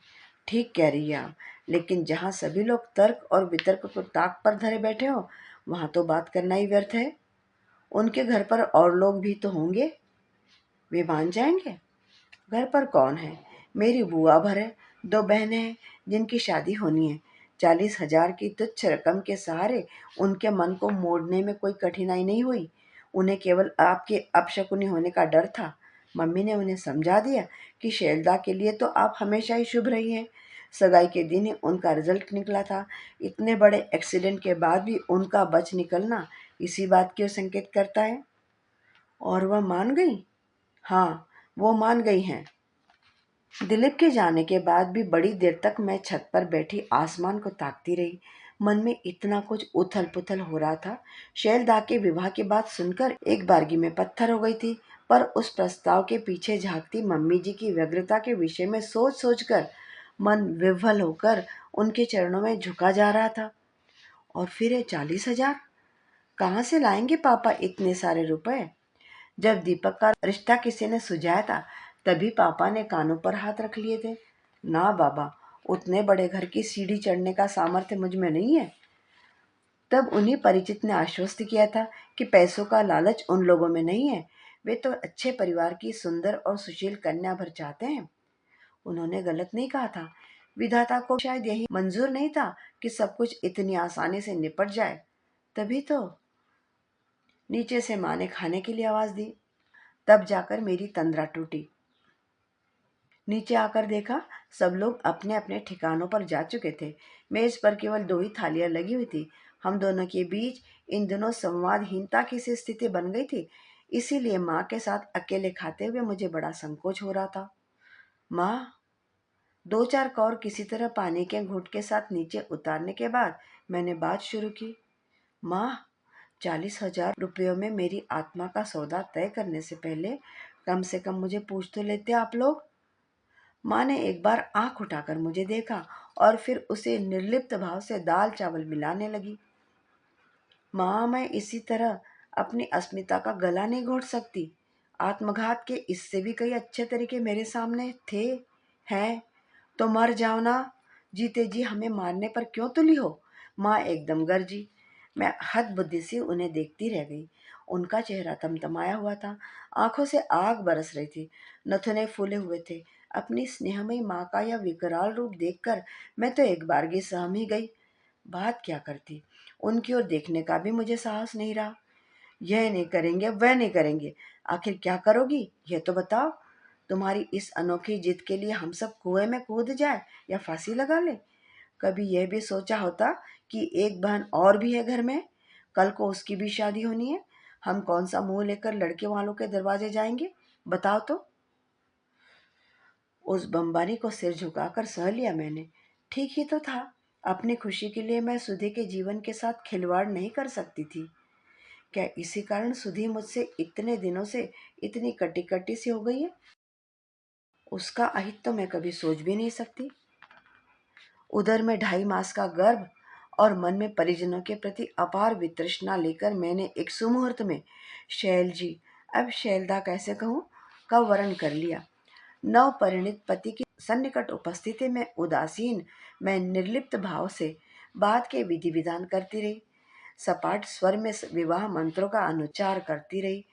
ठीक कह रही है आप, लेकिन जहाँ सभी लोग तर्क और वितर्क को ताक पर धरे बैठे हो, वहां तो बात करना ही व्यर्थ है। उनके घर पर और लोग भी तो होंगे, वे मान जाएंगे। घर पर कौन है? मेरी बुआ भर है, 2 बहनें हैं जिनकी शादी होनी है। 40,000 की तुच्छ रकम के सहारे उनके मन को मोड़ने में कोई कठिनाई नहीं हुई। उन्हें केवल आपके अपशकुनी होने का डर था। मम्मी ने उन्हें समझा दिया कि शैलदा के लिए तो आप हमेशा ही शुभ रही हैं। सगाई के दिन ही उनका रिजल्ट निकला था। इतने बड़े एक्सीडेंट के बाद भी उनका बच निकलना इसी बात की ओर संकेत करता है। और वह मान गई? हाँ, वो मान गई हैं। दिलीप के जाने के बाद भी बड़ी देर तक मैं छत पर बैठी आसमान को ताकती रही। मन में इतना कुछ उथल पुथल हो रहा था। शैलदा के विवाह की बात सुनकर एक बारगी में पत्थर हो गई थी, पर उस प्रस्ताव के पीछे झांकती मम्मी जी की व्यग्रता के विषय में सोच सोच कर मन विह्वल होकर उनके चरणों में झुका जा रहा था। और फिर ये 40,000 कहाँ से लाएंगे पापा इतने सारे रुपए? जब दीपक का रिश्ता किसी ने सुझाया था, तभी पापा ने कानों पर हाथ रख लिए थे। ना बाबा, उतने बड़े घर की सीढ़ी चढ़ने का सामर्थ्य मुझ में नहीं है। तब उन्हीं परिचित ने आश्वस्त किया था कि पैसों का लालच उन लोगों में नहीं है। वे तो अच्छे परिवार की सुंदर और सुशील कन्या भर चाहते हैं। उन्होंने गलत नहीं कहा था। विधाता को शायद यही मंजूर नहीं था कि सब कुछ इतनी आसानी से निपट जाए। तभी तो नीचे से माँ ने खाने के लिए आवाज दी। तब जाकर मेरी तंद्रा टूटी। नीचे आकर देखा, सब लोग अपने अपने ठिकानों पर जा चुके थे। मेज पर केवल 2 ही थालियां लगी हुई थी। हम दोनों के बीच इन दिनों संवादहीनता की सी स्थिति बन गई थी। इसीलिए माँ के साथ अकेले खाते हुए मुझे बड़ा संकोच हो रहा था। माँ, 2-4 कौर किसी तरह पानी के घूंट के साथ नीचे उतारने के बाद मैंने बात शुरू की। माँ, 40,000 रुपयों में मेरी आत्मा का सौदा तय करने से कम मुझे पूछ तो लेते आप लोग। माँ ने एक बार आंख उठाकर मुझे देखा और फिर उसे निर्लिप्त भाव से दाल चावल मिलाने लगी। माँ, मैं इसी तरह अपनी अस्मिता का गला नहीं घोट सकती। आत्मघात के इससे भी कई अच्छे तरीके मेरे सामने थे, हैं। तो मर जाओ ना, जीते जी हमें मारने पर क्यों तुली हो? माँ एकदम गरजी। मैं हद बुद्धि से उन्हें देखती रह गई। उनका चेहरा तमतमाया हुआ था, आंखों से आग बरस रही थी, नथुने फूले हुए थे। अपनी स्नेहमयी माँ का यह विकराल रूप देखकर मैं तो एक बारगी सहम ही गई। बात क्या करती, उनकी ओर देखने का भी मुझे साहस नहीं रहा। यह नहीं करेंगे, वह नहीं करेंगे, आखिर क्या करोगी यह तो बताओ। तुम्हारी इस अनोखी जिद के लिए हम सब कुएं में कूद जाए या फांसी लगा ले? कभी यह भी सोचा होता कि एक बहन और भी है घर में, कल को उसकी भी शादी होनी है। हम कौन सा मुंह लेकर लड़के वालों के दरवाजे जाएंगे, बताओ तो। उस बमबारी को सिर झुकाकर सह लिया मैंने। ठीक ही तो था। अपनी खुशी के लिए मैं सुधे के जीवन के साथ खिलवाड़ नहीं कर सकती थी। क्या इसी कारण सुधी मुझसे इतने दिनों से इतनी कटी कटी सी हो गई है? उसका अहित तो मैं कभी सोच भी नहीं सकती। उधर में 2.5 मास का गर्भ और मन में परिजनों के प्रति अपार वितृष्णा लेकर मैंने एक सुमुहूर्त में शैल जी, अब शैलदा कैसे कहूँ, का वर्ण कर लिया। नव परिणित पति की सन्निकट उपस्थिति में उदासीन मैं निर्लिप्त भाव से बात के विधि विधान करती रही, सपाट स्वर में विवाह मंत्रों का अनुच्चार करती रही,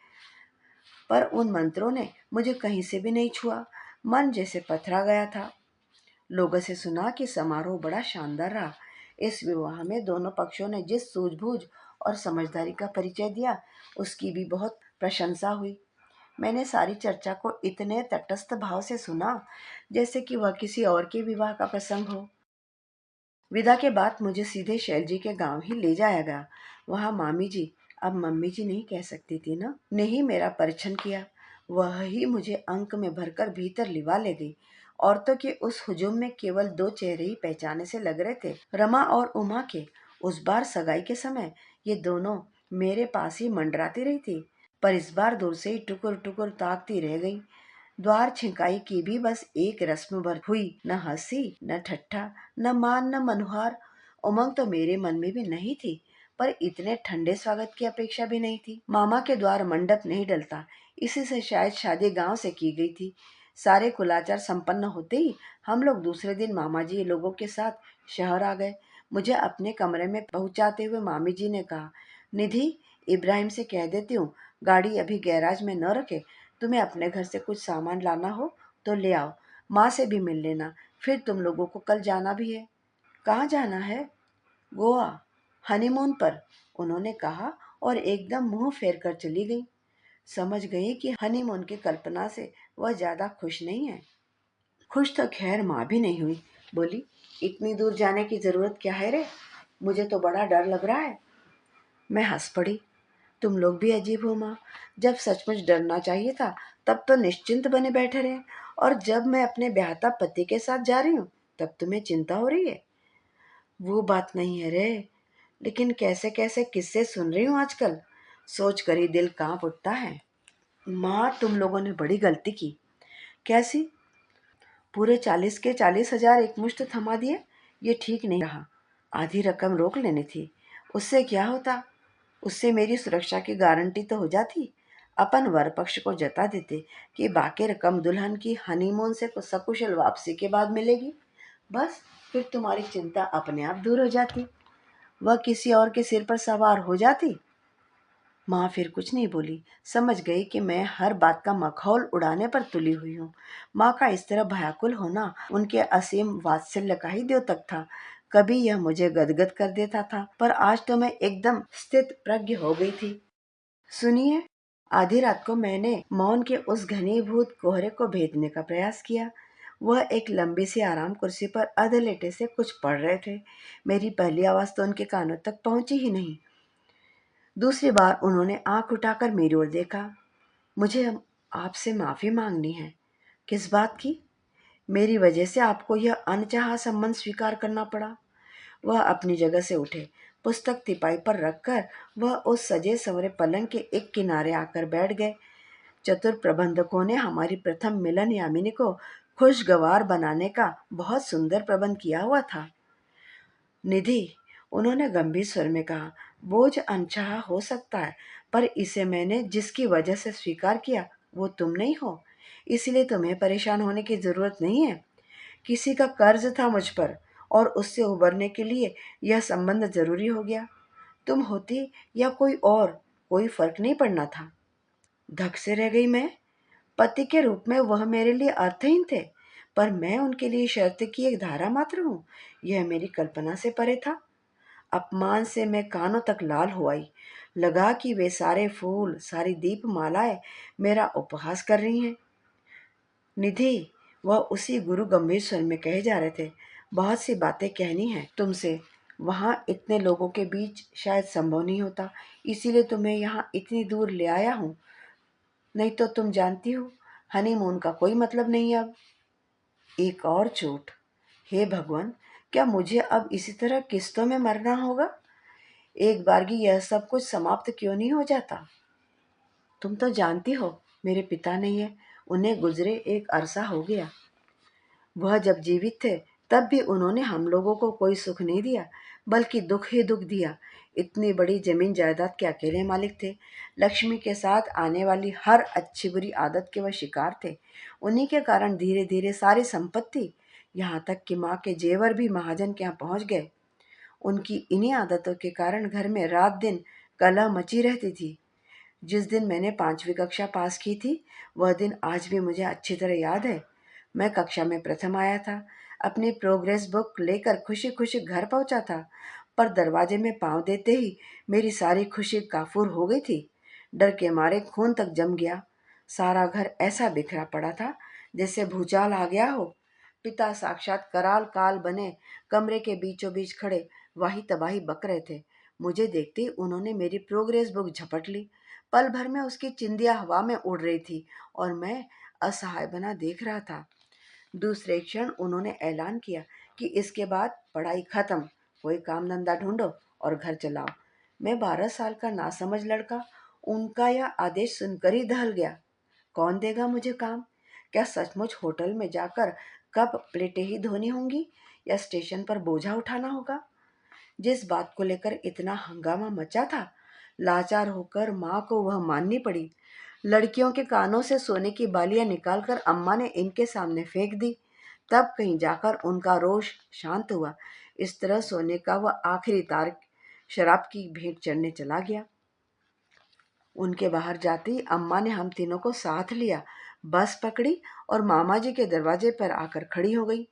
पर उन मंत्रों ने मुझे कहीं से भी नहीं छुआ। मन जैसे पथरा गया था। लोगों से सुना कि समारोह बड़ा शानदार रहा। इस विवाह में दोनों पक्षों ने जिस सूझबूझ और समझदारी का परिचय दिया, उसकी भी बहुत प्रशंसा हुई। मैंने सारी चर्चा को इतने तटस्थ भाव से सुना जैसे कि वह किसी और के विवाह का प्रसंग हो। विदा के बाद मुझे सीधे शैल जी के गांव ही ले जाया गया। वहां मामी जी, अब मम्मी जी नहीं कह सकती थी ना, ने ही मेरा परीक्षण किया। वह ही मुझे अंक में भरकर भीतर लिवा ले गई। औरतों के उस हुजूम में केवल दो चेहरे ही पहचाने से लग रहे थे, रमा और उमा के। उस बार सगाई के समय ये दोनों मेरे पास ही मंडराती रही थी, पर इस बार दूर से ही टुकुर टुकुर ताकती रह गई। द्वार छिंकाई की भी बस एक रस्म भर हुई। न हंसी, न ठट्ठा, न मान, न मनुहार। उमंग तो मेरे मन में भी नहीं थी, पर इतने ठंडे स्वागत की अपेक्षा भी नहीं थी। मामा के द्वार मंडप नहीं डलता, इसी से शायद शादी गांव से की गई थी। सारे कुलाचार संपन्न होते ही हम लोग दूसरे दिन मामा जी लोगों के साथ शहर आ गए। मुझे अपने कमरे में पहुंचाते हुए मामी जी ने कहा, निधि, इब्राहिम से कह देती हूँ गाड़ी अभी गैराज में न रखे। तुम्हें अपने घर से कुछ सामान लाना हो तो ले आओ। माँ से भी मिल लेना। फिर तुम लोगों को कल जाना भी है। कहाँ जाना है? गोवा, हनीमून पर, उन्होंने कहा और एकदम मुंह फेर कर चली गई। समझ गई कि हनीमून की कल्पना से वह ज्यादा खुश नहीं है। खुश तो खैर माँ भी नहीं हुई। बोली, इतनी दूर जाने की जरूरत क्या है रे? मुझे तो बड़ा डर लग रहा है। मैं हंस पड़ी। तुम लोग भी अजीब हो माँ। जब सचमुच डरना चाहिए था तब तो निश्चिंत बने बैठे रहे, और जब मैं अपने ब्याहता पति के साथ जा रही हूँ तब तुम्हें चिंता हो रही है। वो बात नहीं है रे, लेकिन कैसे कैसे किस्से सुन रही हूँ आजकल, सोच कर ही दिल कांप उठता है। माँ, तुम लोगों ने बड़ी गलती की। कैसी? पूरे 40 के 40 हजार एक मुश्त थमा दिए। ये ठीक नहीं रहा। आधी रकम रोक लेनी थी। उससे क्या होता? उससे मेरी सुरक्षा की गारंटी तो हो जाती। अपन वर पक्ष को जता देते कि बाकी रकम दुल्हन की हनीमून से सकुशल वापसी के बाद मिलेगी। बस, फिर तुम्हारी चिंता अपने आप दूर हो जाती। वह किसी और के सिर पर सवार हो जाती। माँ फिर कुछ नहीं बोली। समझ गई कि मैं हर बात का मखौल उड़ाने पर तुली हुई हूँ। माँ का इस तरह भयाकुल होना उनके असीम वात्सल्य का ही द्योतक था। कभी यह मुझे गदगद कर देता था, पर आज तो मैं एकदम स्थित प्रज्ञ हो गई थी। सुनिए, आधी रात को मैंने मौन के उस घनीभूत कोहरे को भेदने का प्रयास किया। वह एक लंबी सी आराम कुर्सी पर अधलेटे से कुछ पढ़ रहे थे। मेरी पहली आवाज तो उनके कानों तक पहुंची ही नहीं। दूसरी बार उन्होंने आंख उठाकर मेरी ओर देखा। मुझे अब आपसे माफी मांगनी है। किस बात की? मेरी वजह से आपको यह अनचाहा संबंध स्वीकार करना पड़ा। वह अपनी जगह से उठे। पुस्तक तिपाई पर रखकर वह उस सजे संवरे पलंग के एक किनारे आकर बैठ गए। चतुर प्रबंधकों ने हमारी प्रथम मिलन यामिनी को खुशगवार बनाने का बहुत सुंदर प्रबंध किया हुआ था। निधि, उन्होंने गंभीर स्वर में कहा, बोझ अनचाहा हो सकता है, पर इसे मैंने जिसकी वजह से स्वीकार किया वो तुम नहीं हो, इसलिए तुम्हें परेशान होने की जरूरत नहीं है। किसी का कर्ज था मुझ पर, और उससे उबरने के लिए यह संबंध जरूरी हो गया। तुम होती या कोई और, कोई फर्क नहीं पड़ना था। धक से रह गई मैं। पति के रूप में वह मेरे लिए अर्थहीन थे, पर मैं उनके लिए शर्त की एक धारा मात्र हूँ, यह मेरी कल्पना से परे था। अपमान से मैं कानों तक लाल हो आई। लगा कि वे सारे फूल, सारी दीप मालाएं मेरा उपहास कर रही हैं। निधि, वह उसी गुरु गंभीर स्वर में कहे जा रहे थे, बहुत सी बातें कहनी है तुमसे। वहां इतने लोगों के बीच शायद संभव नहीं होता, इसीलिए तुम्हें यहाँ इतनी दूर ले आया हूँ। नहीं तो तुम जानती हो, हनीमून का कोई मतलब नहीं अब। एक और चोट। हे भगवान, क्या मुझे अब इसी तरह किस्तों में मरना होगा? एक बारगी यह सब कुछ समाप्त क्यों नहीं हो जाता? तुम तो जानती हो, मेरे पिता नहीं है। उन्हें गुजरे एक अरसा हो गया। वह जब जीवित थे तब भी उन्होंने हम लोगों को कोई सुख नहीं दिया, बल्कि दुख ही दुख दिया। इतनी बड़ी जमीन जायदाद के अकेले मालिक थे। लक्ष्मी के साथ आने वाली हर अच्छी बुरी आदत के वह शिकार थे। उन्हीं के कारण धीरे धीरे सारी संपत्ति, यहाँ तक कि माँ के जेवर भी महाजन के यहाँ पहुँच गए। उनकी इन्हीं आदतों के कारण घर में रात दिन कलह मची रहती थी। जिस दिन मैंने 5वीं कक्षा पास की थी, वह दिन आज भी मुझे अच्छी तरह याद है। मैं कक्षा में प्रथम आया था। अपनी प्रोग्रेस बुक लेकर खुशी खुशी घर पहुंचा था, पर दरवाजे में पांव देते ही मेरी सारी खुशी काफूर हो गई थी। डर के मारे खून तक जम गया। सारा घर ऐसा बिखरा पड़ा था जैसे भूचाल आ गया हो। पिता साक्षात कराल काल बने कमरे के बीचों बीच खड़े वाही तबाही बक रहे थे। मुझे देखते ही उन्होंने मेरी प्रोग्रेस बुक झपट ली। पल भर में उसकी चिंदियां हवा में उड़ रही थी और मैं असहाय बना देख रहा था। दूसरे क्षण उन्होंने ऐलान किया कि इसके बाद पढ़ाई खत्म, कोई काम धंधा ढूंढो और घर चलाओ। मैं 12 साल का नासमझ लड़का उनका यह आदेश सुनकर ही दहल गया। कौन देगा मुझे काम? क्या सचमुच होटल में जाकर कब प्लेटें ही धोनी होंगी या स्टेशन पर बोझा उठाना होगा? जिस बात को लेकर इतना हंगामा मचा था, लाचार होकर माँ को वह माननी पड़ी। लड़कियों के कानों से सोने की बालियां निकालकर अम्मा ने इनके सामने फेंक दी। तब कहीं जाकर उनका रोष शांत हुआ। इस तरह सोने का वह आखिरी तार शराब की भेंट चढ़ने चला गया। उनके बाहर जाते ही अम्मा ने हम तीनों को साथ लिया, बस पकड़ी और मामा जी के दरवाजे पर आकर खड़ी हो गई।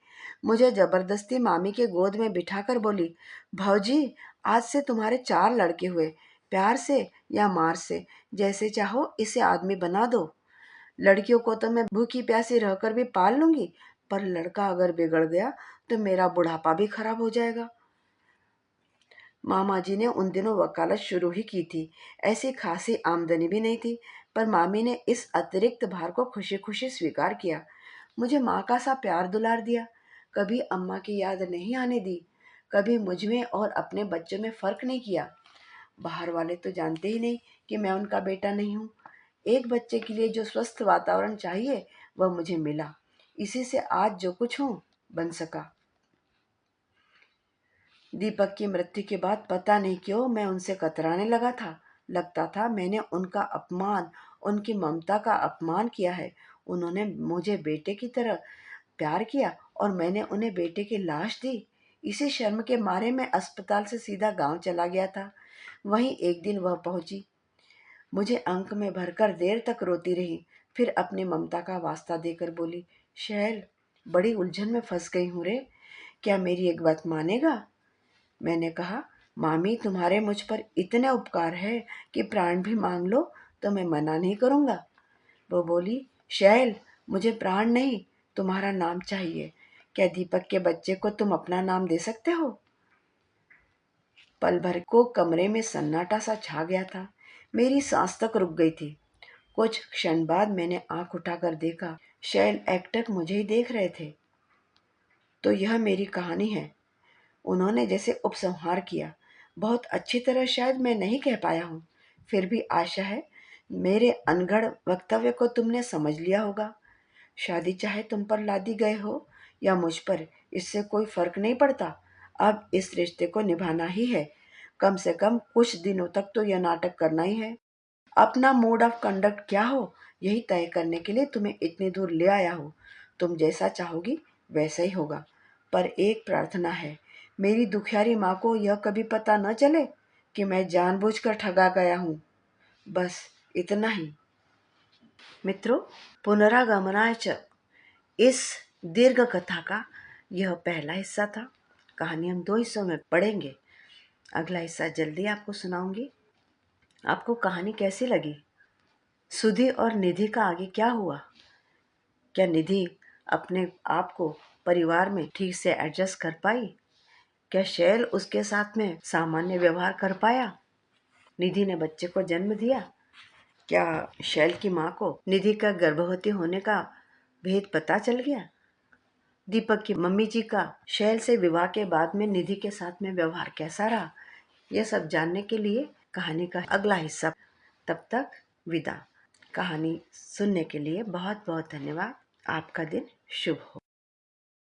मुझे जबरदस्ती मामी के गोद में बिठाकर बोली, भौजी, आज से तुम्हारे 4 लड़के हुए। प्यार से या मार से, जैसे चाहो इसे आदमी बना दो। लड़कियों को तो मैं भूखी प्यासी रहकर भी पाल लूंगी, पर लड़का अगर बिगड़ गया तो मेरा बुढ़ापा भी खराब हो जाएगा। मामा जी ने उन दिनों वकालत शुरू ही की थी। ऐसी खासी आमदनी भी नहीं थी, पर मामी ने इस अतिरिक्त भार को खुशी खुशी स्वीकार किया। मुझे माँ का सा प्यार दुलार दिया। कभी अम्मा की याद नहीं आने दी। कभी मुझ में और अपने बच्चों में फर्क नहीं किया। बाहर वाले तो जानते ही नहीं कि मैं उनका बेटा नहीं हूँ। एक बच्चे के लिए जो स्वस्थ वातावरण चाहिए वह मुझे मिला। इसी से आज जो कुछ हूँ बन सका। दीपक की मृत्यु के बाद पता नहीं क्यों मैं उनसे कतराने लगा था। लगता था मैंने उनका अपमान, उनकी ममता का अपमान किया है। उन्होंने मुझे बेटे की तरह प्यार किया और मैंने उन्हें बेटे की लाश दी। इसी शर्म के मारे मैं अस्पताल से सीधा गांव चला गया था। वहीं एक दिन वह पहुंची, मुझे अंक में भरकर देर तक रोती रही। फिर अपनी ममता का वास्ता देकर बोली, शैल, बड़ी उलझन में फंस गई हूँ रे, क्या मेरी एक बात मानेगा? मैंने कहा, मामी, तुम्हारे मुझ पर इतने उपकार है कि प्राण भी मांग लो तो मैं मना नहीं करूँगा। वो बोली, शैल, मुझे प्राण नहीं, तुम्हारा नाम चाहिए। क्या दीपक के बच्चे को तुम अपना नाम दे सकते हो? पल भर को कमरे में सन्नाटा सा छा गया था। मेरी सांस तक रुक गई थी। कुछ क्षण बाद मैंने आंख उठाकर देखा। शैल एकटक मुझे ही देख रहे थे। तो यह मेरी कहानी है। उन्होंने जैसे उपसंहार किया। बहुत अच्छी तरह शायद मैं नहीं कह पाया हूँ, फिर भी आशा है मेरे अनगढ़ वक्तव्य को तुमने समझ लिया होगा। शादी चाहे तुम पर लादी गए हो या मुझ पर, इससे कोई फर्क नहीं पड़ता। अब इस रिश्ते को निभाना ही है। कम से कम कुछ दिनों तक तो यह नाटक करना ही है। अपना मोड ऑफ कंडक्ट क्या हो, यही तय करने के लिए तुम्हें इतनी दूर ले आया हूँ। तुम जैसा चाहोगी वैसा ही होगा। पर एक प्रार्थना है, मेरी दुखियारी माँ को यह कभी पता न चले कि मैं जानबूझकर ठगा गया हूँ। बस इतना ही। मित्रों, पुनरागमनाय च, इस दीर्घ कथा का यह पहला हिस्सा था। कहानी हम 2 हिस्सों में पढ़ेंगे। अगला हिस्सा जल्दी आपको सुनाऊंगी। आपको कहानी कैसी लगी? सुधि और निधि का आगे क्या हुआ? क्या निधि अपने आप को परिवार में ठीक से एडजस्ट कर पाई? क्या शैल उसके साथ में सामान्य व्यवहार कर पाया? निधि ने बच्चे को जन्म दिया? क्या शैल की माँ को निधि का गर्भवती होने का भेद पता चल गया? दीपक की मम्मी जी का शैल से विवाह के बाद में निधि के साथ में व्यवहार कैसा रहा? यह सब जानने के लिए कहानी का अगला हिस्सा। तब तक विदा। कहानी सुनने के लिए बहुत बहुत धन्यवाद। आपका दिन शुभ हो।